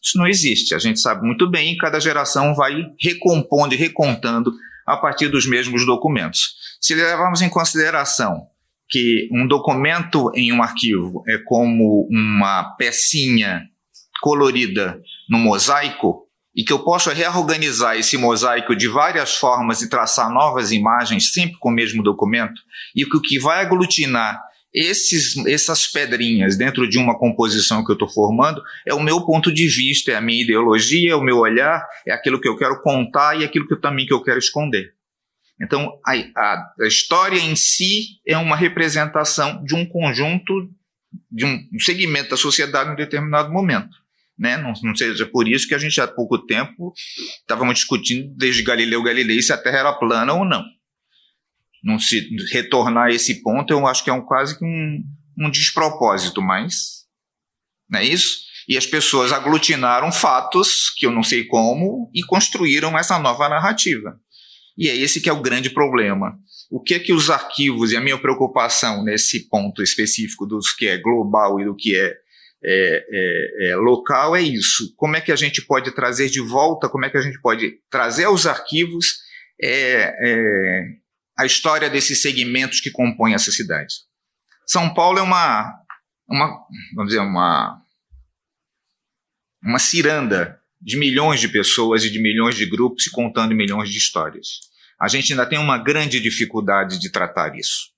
isso não existe. A gente sabe muito bem e cada geração vai recompondo e recontando a partir dos mesmos documentos. Se levarmos em consideração que um documento em um arquivo é como uma pecinha colorida no mosaico, e que eu posso reorganizar esse mosaico de várias formas e traçar novas imagens sempre com o mesmo documento, e que o que vai aglutinar essas pedrinhas dentro de uma composição que eu estou formando é o meu ponto de vista, é a minha ideologia, é o meu olhar, é aquilo que eu quero contar e aquilo que eu quero esconder. Então, a história em si é uma representação de um conjunto, de um segmento da sociedade em um determinado momento. Né? Não seja por isso que a gente há pouco tempo estávamos discutindo desde Galileu Galilei se a Terra era plana ou não. Não se retornar a esse ponto, eu acho que é quase que um despropósito, mas não é isso? E as pessoas aglutinaram fatos, que eu não sei como, e construíram essa nova narrativa. E é esse que é o grande problema. O que é que os arquivos, e a minha preocupação nesse ponto específico dos que é global e do que é local é isso. Como é que a gente pode trazer de volta, como é que a gente pode trazer aos arquivos a história desses segmentos que compõem essa cidade. São Paulo é vamos dizer, uma ciranda de milhões de pessoas e de milhões de grupos e contando milhões de histórias. A gente ainda tem uma grande dificuldade de tratar isso.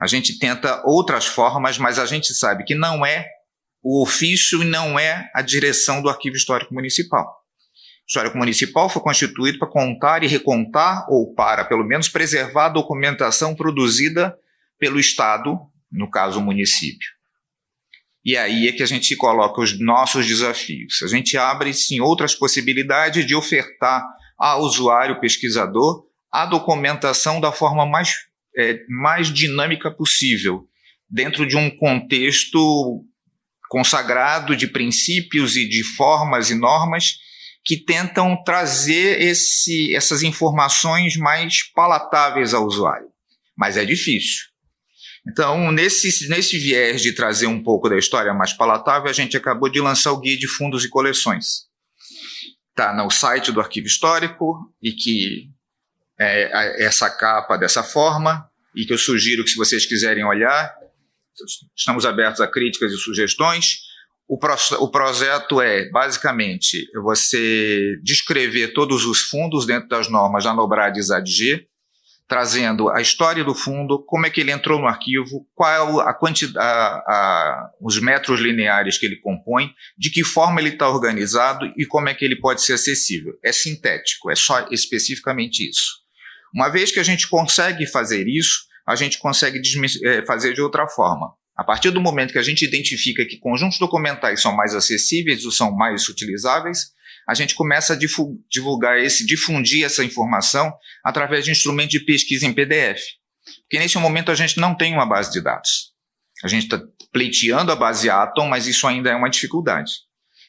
A gente tenta outras formas, mas a gente sabe que não é o ofício e não é a direção do Arquivo Histórico Municipal. O Histórico Municipal foi constituído para contar e recontar, ou para, pelo menos, preservar a documentação produzida pelo Estado, no caso, o município. E aí é que a gente coloca os nossos desafios. A gente abre, sim, outras possibilidades de ofertar ao usuário pesquisador a documentação da forma mais dinâmica possível, dentro de um contexto consagrado de princípios e de formas e normas que tentam trazer essas informações mais palatáveis ao usuário. Mas é difícil. Então, nesse viés de trazer um pouco da história mais palatável, a gente acabou de lançar o Guia de Fundos e Coleções. Está no site do Arquivo Histórico, e que é essa capa dessa forma, e que eu sugiro que, se vocês quiserem olhar, estamos abertos a críticas e sugestões. O projeto é, basicamente, você descrever todos os fundos dentro das normas da Nobrades ADG, trazendo a história do fundo, como é que ele entrou no arquivo, qual a quantidade, os metros lineares que ele compõe, de que forma ele está organizado e como é que ele pode ser acessível. É sintético, é só especificamente isso. Uma vez que a gente consegue fazer isso, a gente consegue fazer de outra forma. A partir do momento que a gente identifica que conjuntos documentais são mais acessíveis ou são mais utilizáveis, a gente começa a difundir essa informação através de instrumentos de pesquisa em PDF. Porque nesse momento a gente não tem uma base de dados. A gente está pleiteando a base Atom, mas isso ainda é uma dificuldade.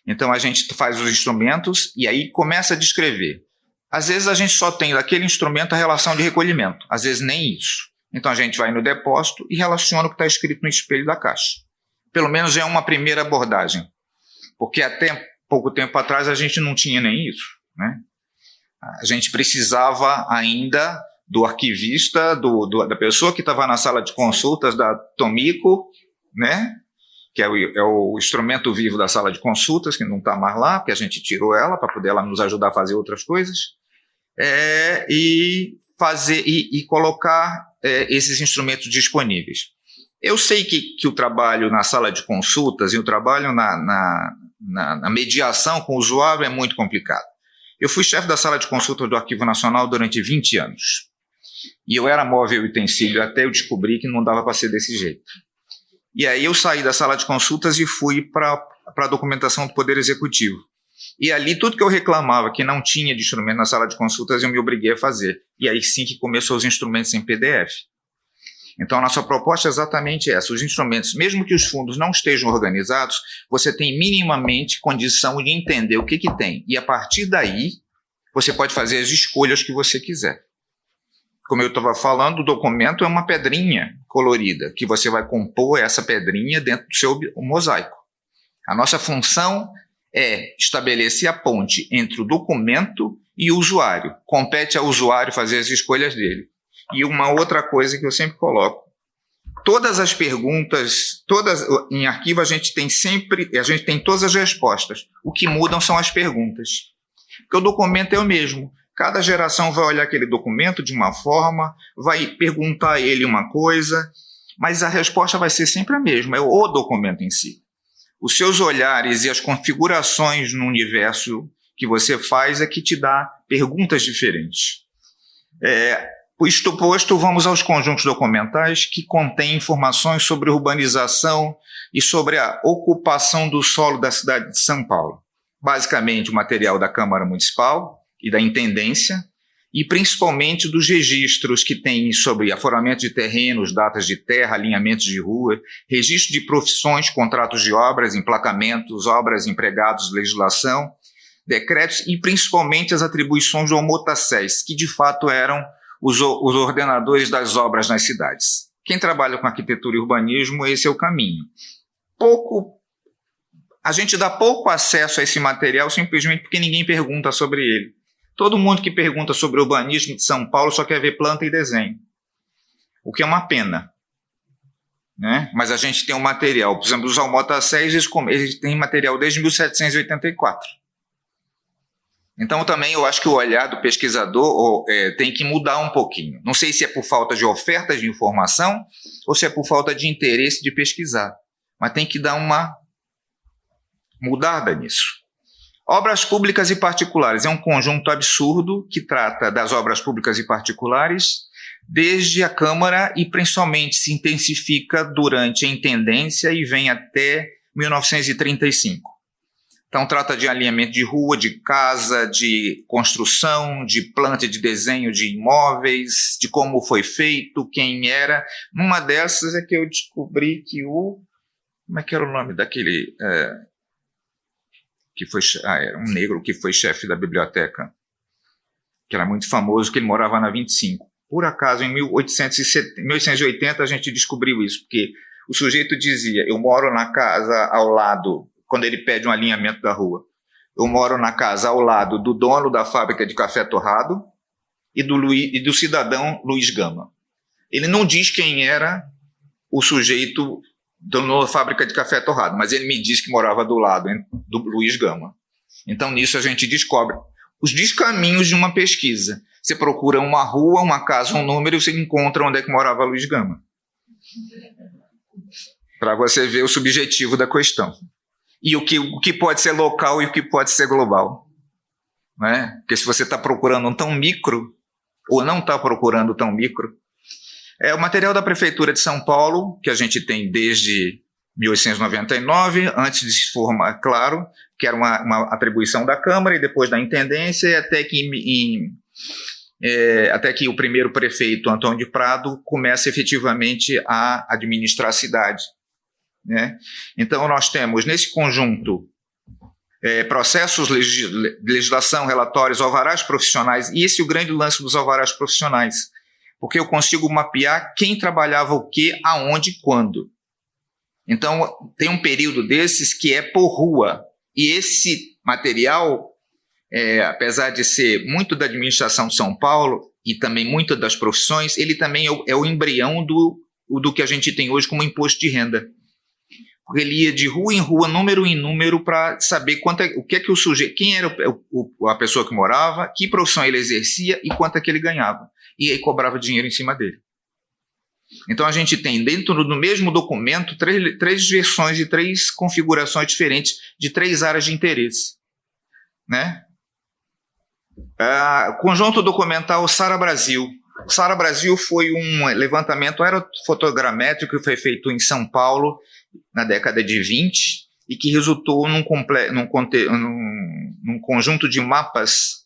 Então a gente faz os instrumentos e aí começa a descrever. Às vezes a gente só tem daquele instrumento a relação de recolhimento, às vezes nem isso. Então a gente vai no depósito e relaciona o que está escrito no espelho da caixa. Pelo menos é uma primeira abordagem, porque até pouco tempo atrás a gente não tinha nem isso, né? A gente precisava ainda do arquivista, da pessoa que estava na sala de consultas da Tomico, né? Que é o instrumento vivo da sala de consultas, que não está mais lá, porque a gente tirou ela para poder ela nos ajudar a fazer outras coisas, e colocar esses instrumentos disponíveis. Eu sei que o trabalho na sala de consultas e o trabalho na mediação com o usuário é muito complicado. Eu fui chefe da sala de consulta do Arquivo Nacional durante 20 anos. E eu era móvel e utensílio até eu descobrir que não dava para ser desse jeito. E aí eu saí da sala de consultas e fui para a documentação do Poder Executivo. E ali tudo que eu reclamava que não tinha de instrumento na sala de consultas eu me obriguei a fazer. E aí sim que começou os instrumentos em PDF. Então a nossa proposta é exatamente essa. Os instrumentos, mesmo que os fundos não estejam organizados, você tem minimamente condição de entender o que tem. E a partir daí, você pode fazer as escolhas que você quiser. Como eu estava falando, o documento é uma pedrinha colorida, que você vai compor essa pedrinha dentro do seu mosaico. A nossa função é estabelecer a ponte entre o documento e o usuário. Compete ao usuário fazer as escolhas dele. E uma outra coisa que eu sempre coloco, todas as perguntas, em arquivo a gente tem todas as respostas. O que mudam são as perguntas. Porque o documento é o mesmo. Cada geração vai olhar aquele documento de uma forma, vai perguntar a ele uma coisa, mas a resposta vai ser sempre a mesma, é o documento em si. Os seus olhares e as configurações no universo que você faz é que te dá perguntas diferentes. Isto posto, vamos aos conjuntos documentais que contêm informações sobre urbanização e sobre a ocupação do solo da cidade de São Paulo. Basicamente, o material da Câmara Municipal e da Intendência, e principalmente dos registros que tem sobre aforamento de terrenos, datas de terra, alinhamentos de rua, registro de profissões, contratos de obras, emplacamentos, obras, empregados, legislação, decretos e principalmente as atribuições do Homotacés, que de fato eram os ordenadores das obras nas cidades. Quem trabalha com arquitetura e urbanismo, esse é o caminho. A gente dá pouco acesso a esse material simplesmente porque ninguém pergunta sobre ele. Todo mundo que pergunta sobre o urbanismo de São Paulo só quer ver planta e desenho, o que é uma pena, né? Mas a gente tem um material, por exemplo, os Homotacés, eles têm material desde 1784. Então também eu acho que o olhar do pesquisador tem que mudar um pouquinho. Não sei se é por falta de oferta de informação ou se é por falta de interesse de pesquisar, mas tem que dar uma mudada nisso. Obras públicas e particulares é um conjunto absurdo que trata das obras públicas e particulares desde a Câmara e principalmente se intensifica durante a Intendência e vem até 1935. Então trata de alinhamento de rua, de casa, de construção, de planta de desenho de imóveis, de como foi feito, quem era. Numa dessas é que eu descobri que como é que era o nome daquele... era um negro que foi chefe da biblioteca, que era muito famoso, que ele morava na 25. Por acaso, em 1880, a gente descobriu isso, porque o sujeito dizia, eu moro na casa ao lado, quando ele pede um alinhamento da rua, eu moro na casa ao lado do dono da fábrica de café torrado e do cidadão Luiz Gama. Ele não diz quem era o sujeito dono da fábrica de café torrado, mas ele me disse que morava do lado do Luiz Gama. Então, nisso a gente descobre os descaminhos de uma pesquisa. Você procura uma rua, uma casa, um número e você encontra onde é que morava Luiz Gama. Para você ver o subjetivo da questão. E o que pode ser local e o que pode ser global. Né? Porque se você está procurando um tão micro, ou não está procurando tão micro, é o material da Prefeitura de São Paulo, que a gente tem desde 1899, antes de se formar, claro, que era uma atribuição da Câmara e depois da Intendência, até que o primeiro prefeito, Antônio de Prado, começa efetivamente a administrar a cidade. Né? Então, nós temos nesse conjunto processos de legislação, relatórios, alvarás profissionais, e esse é o grande lance dos alvarás profissionais, porque eu consigo mapear quem trabalhava o quê, aonde, quando. Então, tem um período desses que é por rua, e esse material, apesar de ser muito da administração de São Paulo, e também muito das profissões, ele também é o embrião do que a gente tem hoje como imposto de renda. Porque ele ia de rua em rua, número em número, para saber o que é que o sujeito, quem era a pessoa que morava, que profissão ele exercia e quanto é que ele ganhava. E aí cobrava dinheiro em cima dele. Então, a gente tem dentro do mesmo documento três versões e 3 configurações diferentes de 3 áreas de interesse, né? Conjunto documental Sara Brasil. Sara Brasil foi um levantamento aerofotogramétrico que foi feito em São Paulo na década de 20 e que resultou num conjunto de mapas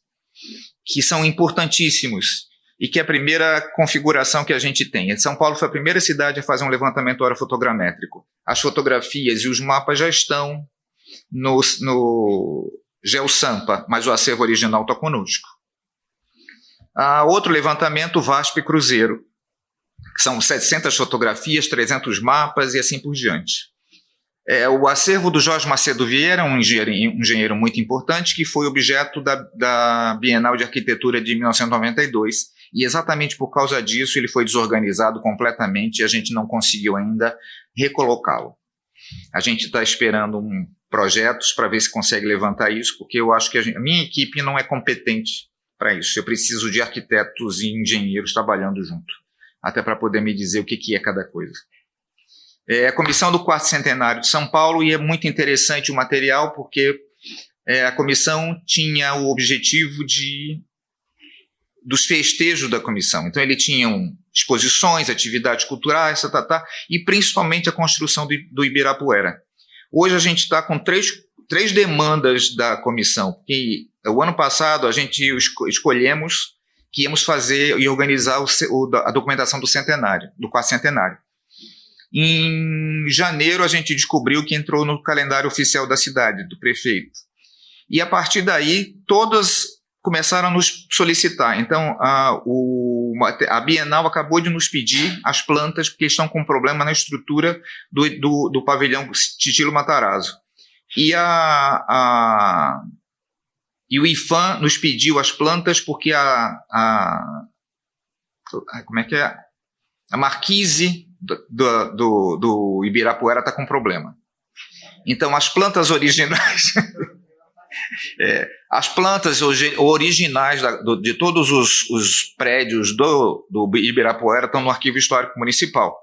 que são importantíssimos e que é a primeira configuração que a gente tem. São Paulo foi a primeira cidade a fazer um levantamento aerofotogramétrico. As fotografias e os mapas já estão no GeoSampa, mas o acervo original está conosco. Outro levantamento, VASP Cruzeiro. São 700 fotografias, 300 mapas e assim por diante. O acervo do Jorge Macedo Vieira, um engenheiro muito importante, que foi objeto da Bienal de Arquitetura de 1992. E exatamente por causa disso ele foi desorganizado completamente e a gente não conseguiu ainda recolocá-lo. A gente está esperando projetos para ver se consegue levantar isso, porque eu acho que a minha equipe não é competente para isso. Eu preciso de arquitetos e engenheiros trabalhando junto, até para poder me dizer o que é cada coisa. A comissão do 4º Centenário de São Paulo, e é muito interessante o material, porque a comissão tinha o objetivo dos festejos da comissão. Então, ele tinha exposições, atividades culturais, e principalmente a construção do Ibirapuera. Hoje a gente está com três demandas da comissão, porque o ano passado a gente escolhemos que íamos fazer e organizar a documentação do centenário, do 4º Centenário. Em janeiro a gente descobriu que entrou no calendário oficial da cidade, do prefeito. E a partir daí todas começaram a nos solicitar. Então a Bienal acabou de nos pedir as plantas porque estão com problema na estrutura do pavilhão Titilo Matarazzo. E o IFAM nos pediu as plantas porque como é que é? A marquise do Ibirapuera está com problema. Então, as plantas originais... as plantas originais de todos os prédios do Ibirapuera estão no Arquivo Histórico Municipal.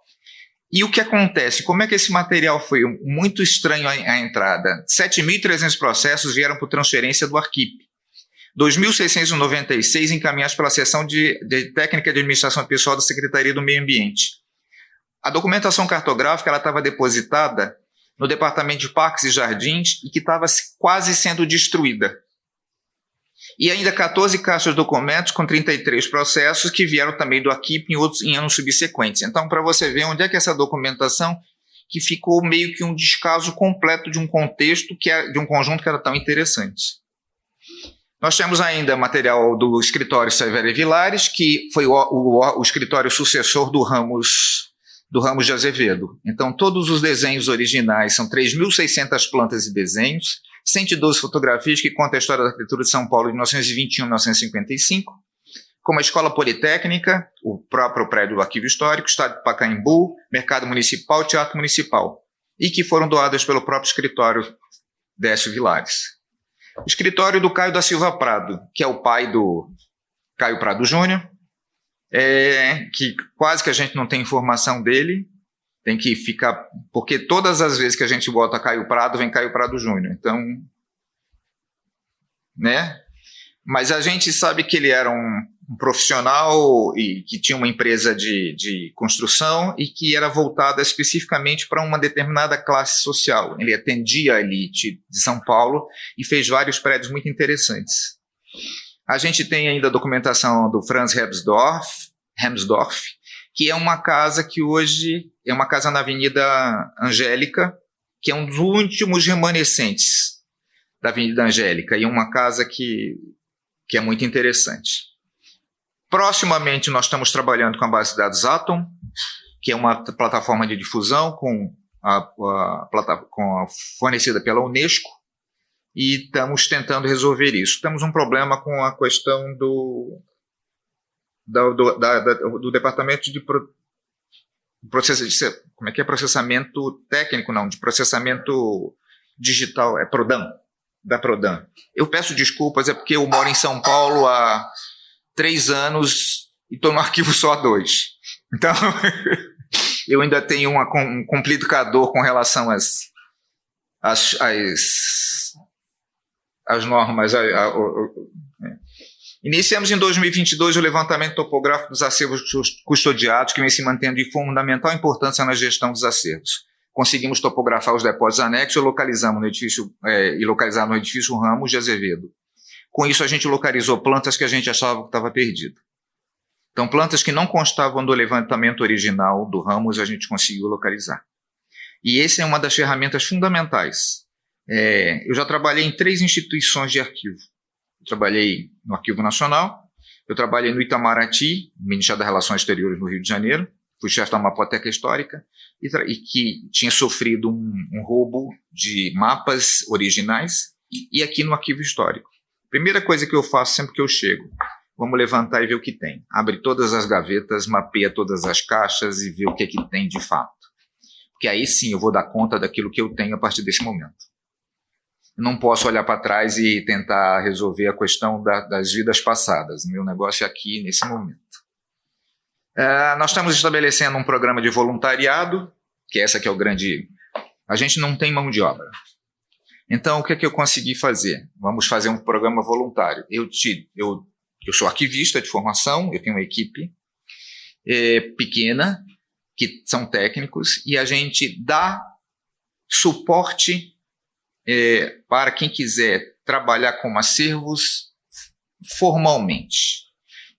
E o que acontece? Como é que esse material foi muito estranho à entrada? 7.300 processos vieram por transferência do Arquip. 2.696 encaminhados pela seção de técnica de administração pessoal da Secretaria do Meio Ambiente. A documentação cartográfica estava depositada no Departamento de Parques e Jardins e que estava quase sendo destruída. E ainda 14 caixas de documentos com 33 processos que vieram também do Arquip em anos subsequentes. Então, para você ver onde é que essa documentação que ficou meio que um descaso completo de um contexto, de um conjunto que era tão interessante. Nós temos ainda material do escritório Severo Vilares, que foi o escritório sucessor do Ramos de Azevedo. Então, todos os desenhos originais são 3.600 plantas e desenhos, 112 fotografias que contam a história da arquitetura de São Paulo de 1921 a 1955, como a Escola Politécnica, o próprio prédio do Arquivo Histórico, Estádio do Pacaembu, Mercado Municipal, Teatro Municipal, e que foram doadas pelo próprio escritório Décio Vilares. O escritório do Caio da Silva Prado, que é o pai do Caio Prado Júnior, que quase que a gente não tem informação dele, tem que ficar, porque todas as vezes que a gente bota Caio Prado, vem Caio Prado Júnior, então, né? Mas a gente sabe que ele era um profissional e que tinha uma empresa de construção e que era voltada especificamente para uma determinada classe social. Ele atendia a elite de São Paulo e fez vários prédios muito interessantes. A gente tem ainda a documentação do Franz Hemsdorf, que é uma casa que hoje é uma casa na Avenida Angélica, que é um dos últimos remanescentes da Avenida Angélica, e uma casa que é muito interessante. Proximamente, nós estamos trabalhando com a base de dados Atom, que é uma plataforma de difusão fornecida pela Unesco, e estamos tentando resolver isso. Temos um problema com a questão do departamento de como é que é? Processamento técnico, não, de processamento digital, Prodam, da Prodam. Eu peço desculpas, é porque eu moro em São Paulo há 3 anos e estou no arquivo só há 2. Então, Eu ainda tenho um complicador com relação às normas. Iniciamos em 2022 o levantamento topográfico dos acervos custodiados, que vem se mantendo de fundamental importância na gestão dos acervos. Conseguimos topografar os depósitos anexos e localizar no edifício Ramos de Azevedo. Com isso, a gente localizou plantas que a gente achava que estava perdido. Então, plantas que não constavam do levantamento original do Ramos, a gente conseguiu localizar. E essa é uma das ferramentas fundamentais. Eu já trabalhei em 3 instituições de arquivo. Eu trabalhei no Arquivo Nacional, eu trabalhei no Itamaraty, Ministério das Relações Exteriores no Rio de Janeiro, fui chefe da Mapoteca Histórica, e que tinha sofrido um roubo de mapas originais, e aqui no Arquivo Histórico. Primeira coisa que eu faço sempre que eu chego, vamos levantar e ver o que tem. Abre todas as gavetas, mapeia todas as caixas e vê o que tem de fato. Porque aí sim eu vou dar conta daquilo que eu tenho a partir desse momento. Eu não posso olhar para trás e tentar resolver a questão das vidas passadas. Meu negócio é aqui, nesse momento. Nós estamos estabelecendo um programa de voluntariado, que essa que é o grande... A gente não tem mão de obra. Então, o que eu consegui fazer? Vamos fazer um programa voluntário. Eu sou arquivista de formação, eu tenho uma equipe pequena, que são técnicos, e a gente dá suporte para quem quiser trabalhar com acervos formalmente.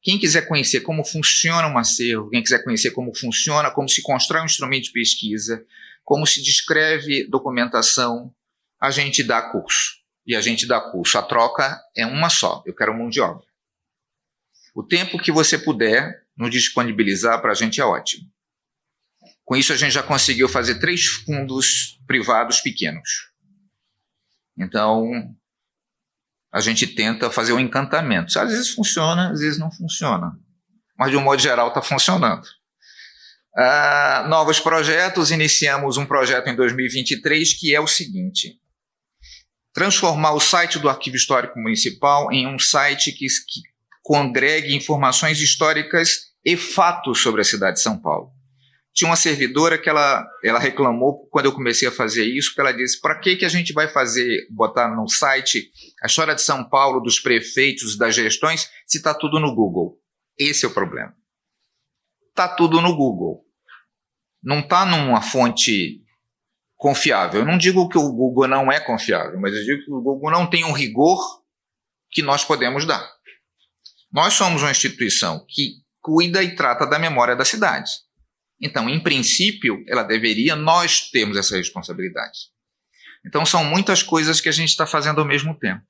Quem quiser conhecer como funciona um acervo, quem quiser conhecer como funciona, como se constrói um instrumento de pesquisa, como se descreve documentação, a gente dá curso. E a gente dá curso. A troca é uma só. Eu quero mão de obra. O tempo que você puder nos disponibilizar para a gente é ótimo. Com isso, a gente já conseguiu fazer 3 fundos privados pequenos. Então, a gente tenta fazer um encantamento. Às vezes funciona, às vezes não funciona. Mas, de um modo geral, está funcionando. Novos projetos. Iniciamos um projeto em 2023 que é o seguinte: transformar o site do Arquivo Histórico Municipal em um site que congregue informações históricas e fatos sobre a cidade de São Paulo. Tinha uma servidora que ela reclamou quando eu comecei a fazer isso, que ela disse: para que a gente vai botar no site a história de São Paulo, dos prefeitos, das gestões, se está tudo no Google? Esse é o problema. Está tudo no Google. Não está numa fonte confiável. Eu não digo que o Google não é confiável, mas eu digo que o Google não tem um rigor que nós podemos dar. Nós somos uma instituição que cuida e trata da memória da cidade. Então, em princípio, nós temos essa responsabilidade. Então, são muitas coisas que a gente está fazendo ao mesmo tempo.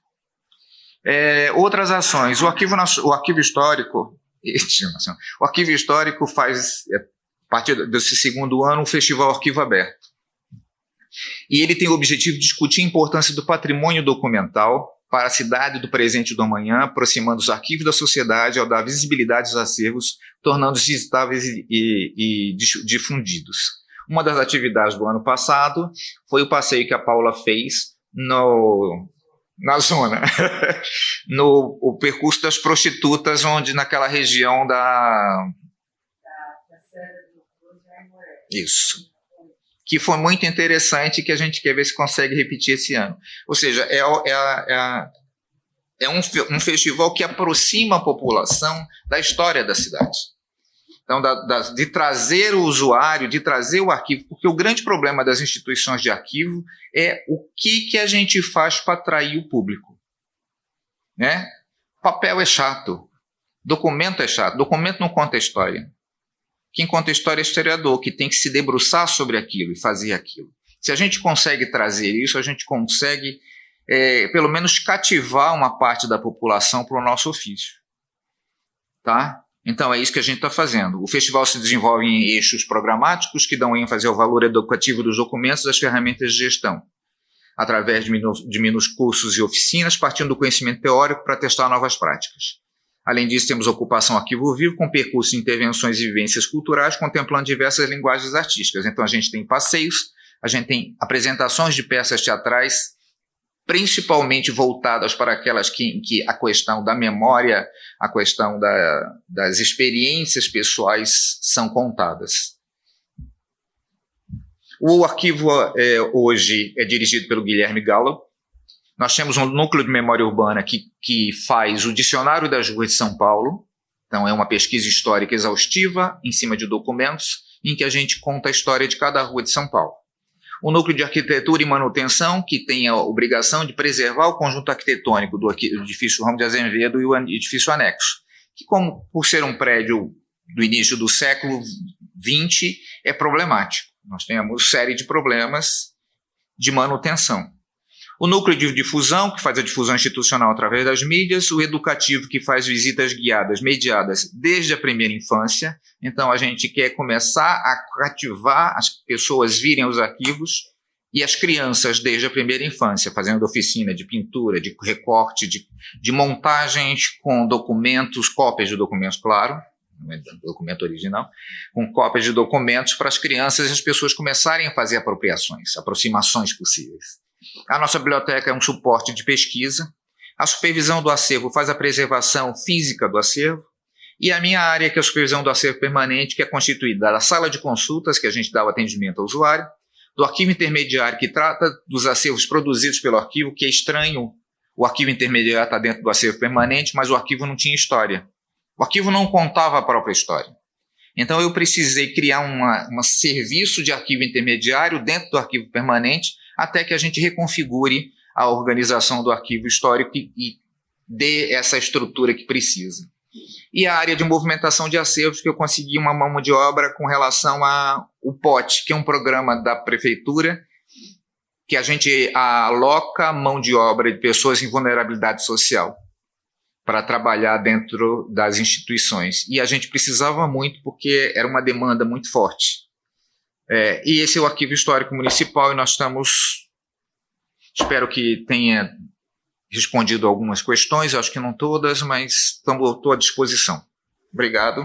Outras ações. O Arquivo Histórico faz, a partir desse segundo ano, um festival Arquivo Aberto. E ele tem o objetivo de discutir a importância do patrimônio documental para a cidade do presente e do amanhã, aproximando os arquivos da sociedade ao dar visibilidade aos acervos, tornando-os visitáveis e difundidos. Uma das atividades do ano passado foi o passeio que a Paula fez na zona, o percurso das prostitutas, onde naquela região Isso. Que foi muito interessante, que a gente quer ver se consegue repetir esse ano. Ou seja, é um festival que aproxima a população da história da cidade. Então, de trazer o usuário, de trazer o arquivo, porque o grande problema das instituições de arquivo é o que a gente faz para atrair o público. Né? Papel é chato, documento é chato, documento não conta a história. Quem conta a história é o historiador, que tem que se debruçar sobre aquilo e fazer aquilo. Se a gente consegue trazer isso, a gente consegue, pelo menos, cativar uma parte da população para o nosso ofício. Tá? Então, é isso que a gente está fazendo. O festival se desenvolve em eixos programáticos que dão ênfase ao valor educativo dos documentos e das ferramentas de gestão, através de minuscursos e oficinas, partindo do conhecimento teórico para testar novas práticas. Além disso, temos a ocupação Arquivo Vivo, com percurso de intervenções e vivências culturais, contemplando diversas linguagens artísticas. Então, a gente tem passeios, a gente tem apresentações de peças teatrais, principalmente voltadas para aquelas que a questão da memória, a questão das experiências pessoais são contadas. O arquivo hoje é dirigido pelo Guilherme Gallo. Nós temos um núcleo de memória urbana que faz o Dicionário das Ruas de São Paulo. Então, é uma pesquisa histórica exaustiva em cima de documentos em que a gente conta a história de cada rua de São Paulo. O núcleo de arquitetura e manutenção, que tem a obrigação de preservar o conjunto arquitetônico do edifício Ramos de Azevedo e o edifício anexo, que, como por ser um prédio do início do século XX, é problemático. Nós temos série de problemas de manutenção. O núcleo de difusão, que faz a difusão institucional através das mídias, o educativo, que faz visitas guiadas, mediadas desde a primeira infância. Então, a gente quer começar a cativar as pessoas virem aos arquivos e as crianças desde a primeira infância, fazendo oficina de pintura, de recorte, de montagens com documentos, cópias de documentos, claro, não é documento original, com cópias de documentos para as crianças e as pessoas começarem a fazer aproximações possíveis. A nossa biblioteca é um suporte de pesquisa, a supervisão do acervo faz a preservação física do acervo, e a minha área, que é a supervisão do acervo permanente, que é constituída da sala de consultas, que a gente dá o atendimento ao usuário, do arquivo intermediário, que trata dos acervos produzidos pelo arquivo, que é estranho, o arquivo intermediário está dentro do acervo permanente, mas o arquivo não tinha história. O arquivo não contava a própria história. Então eu precisei criar um serviço de arquivo intermediário dentro do arquivo permanente, até que a gente reconfigure a organização do arquivo histórico e dê essa estrutura que precisa. E a área de movimentação de acervos, que eu consegui uma mão de obra com relação ao POT, que é um programa da prefeitura, que a gente aloca mão de obra de pessoas em vulnerabilidade social para trabalhar dentro das instituições. E a gente precisava muito, porque era uma demanda muito forte. E esse é o Arquivo Histórico Municipal, e nós estamos... Espero que tenha respondido algumas questões, acho que não todas, mas estou à disposição. Obrigado.